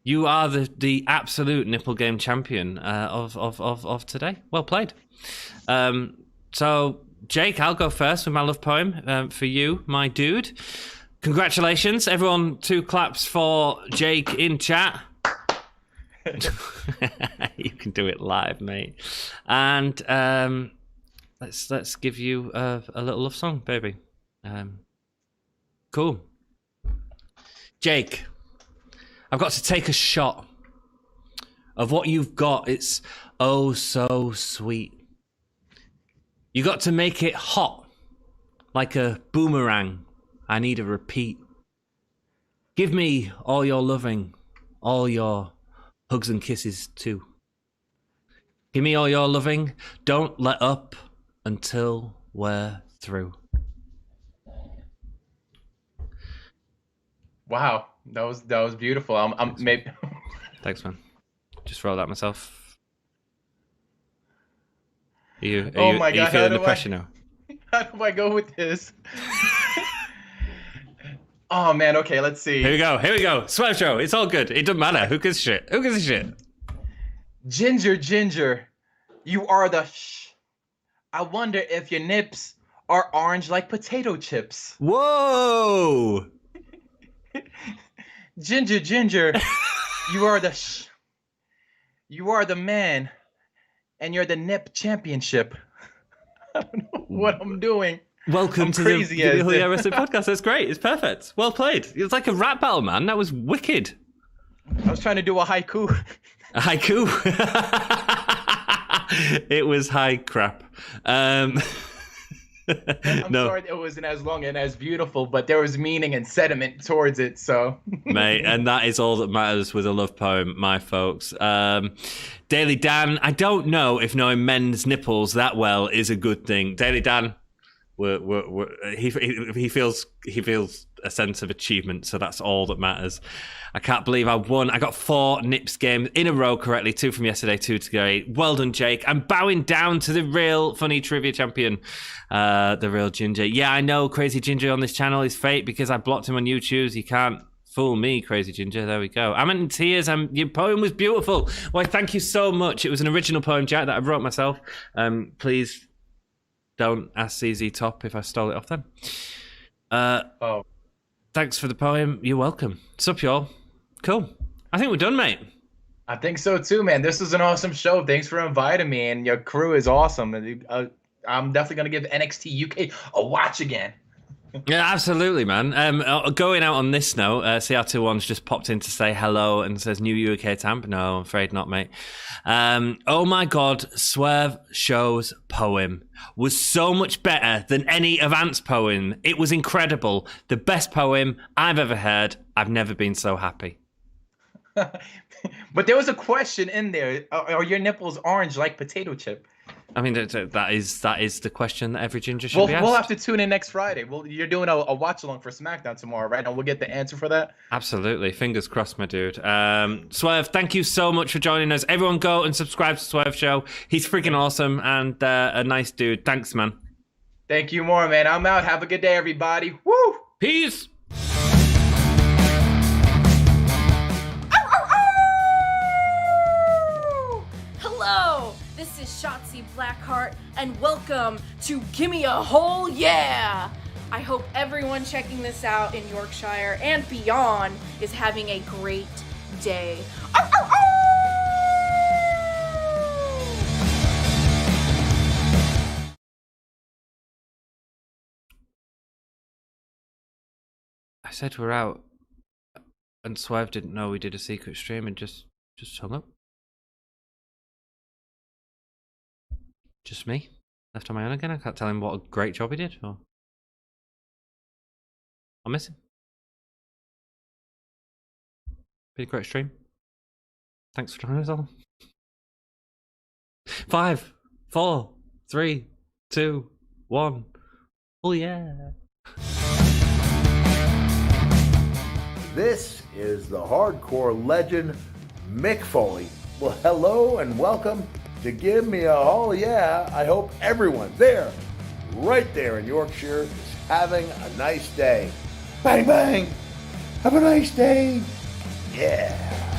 Speaker 3: You are the absolute nipple game champion of today. Well played. So, Jake, I'll go first with my love poem for you, my dude. Congratulations. Everyone, 2 claps for Jake in chat. You can do it live, mate. And let's give you a little love song, baby. Cool. Jake, I've got to take a shot of what you've got. It's oh so sweet. You got to make it hot, like a boomerang. I need a repeat. Give me all your loving, all your hugs and kisses too. Give me all your loving. Don't let up until we're through.
Speaker 4: Wow, that was beautiful. I'm maybe.
Speaker 3: Thanks, man. Just wrote that myself. Are you feeling the pressure now?
Speaker 4: How do I go with this? Oh man, okay, let's see.
Speaker 3: Here we go. Swerve Show. It's all good. It doesn't matter. Who gives a shit?
Speaker 4: Ginger, you are the I wonder if your nips are orange like potato chips.
Speaker 3: Whoa!
Speaker 4: Ginger, you are the you are the man, and you're the nip championship. I don't know what I'm doing.
Speaker 3: Welcome to the Holy Wrestling Podcast. That's great. It's perfect. Well played. It was like a rap battle, man. That was wicked.
Speaker 4: I was trying to do a haiku.
Speaker 3: A haiku? It was high crap.
Speaker 4: I'm sorry it wasn't as long and as beautiful, but there was meaning and sentiment towards it, so.
Speaker 3: Mate, and that is all that matters with a love poem, my folks. Daily Dan, I don't know if knowing men's nipples that well is a good thing. Daily Dan, he feels a sense of achievement, so that's all that matters. I can't believe I won. I got 4 nips games in a row correctly, 2 from yesterday, 2 today. Well done, Jake. I'm bowing down to the real funny trivia champion, the real Ginger. Yeah, I know Crazy Ginger on this channel is fake because I blocked him on YouTube. You can't fool me, Crazy Ginger. There we go. I'm in tears. Your poem was beautiful. Well, thank you so much. It was an original poem, Jack, that I wrote myself. Please don't ask CZ Top if I stole it off them. Thanks for the poem. You're welcome. Sup, y'all? Cool. I think we're done, mate.
Speaker 4: I think so too, man. This was an awesome show. Thanks for inviting me, and your crew is awesome. I'm definitely going to give NXT UK a watch again.
Speaker 3: Yeah, absolutely, man. Going out on this note, CR21's just popped in to say hello and says new UK tamp. No, I'm afraid not, mate. Oh my God, Swerve Show's poem was so much better than any of Ant's poem. It was incredible. The best poem I've ever heard. I've never been so happy.
Speaker 4: But there was a question in there. Are your nipples orange like potato chip?
Speaker 3: I mean, that is the question that every ginger should
Speaker 4: We'll,
Speaker 3: be asked.
Speaker 4: we'll have to tune in next Friday. You're doing a watch along for SmackDown tomorrow, right? And we'll get the answer for that.
Speaker 3: Absolutely. Fingers crossed, my dude. Swerve, thank you so much for joining us. Everyone go and subscribe to Swerve Show. He's freaking awesome and a nice dude. Thanks, man.
Speaker 4: Thank you more, man. I'm out. Have a good day, everybody. Woo!
Speaker 3: Peace.
Speaker 5: Hello, this is Shotzi Blackheart, and welcome to Gimme a Whole Yeah! I hope everyone checking this out in Yorkshire and beyond is having a great day. Ow, ow, ow!
Speaker 3: I said we're out, and Swerve didn't know we did a secret stream and just hung up. Just me, left on my own again. I can't tell him what a great job he did. Or I'll miss him. Been a great stream. Thanks for joining us all. 5, 4, 3, 2, 1. Oh yeah.
Speaker 6: This is the hardcore legend, Mick Foley. Well, hello and welcome to Give Me a Whole Yeah. I hope everyone there, right there in Yorkshire, is having a nice day. Bang, bang. Have a nice day. Yeah.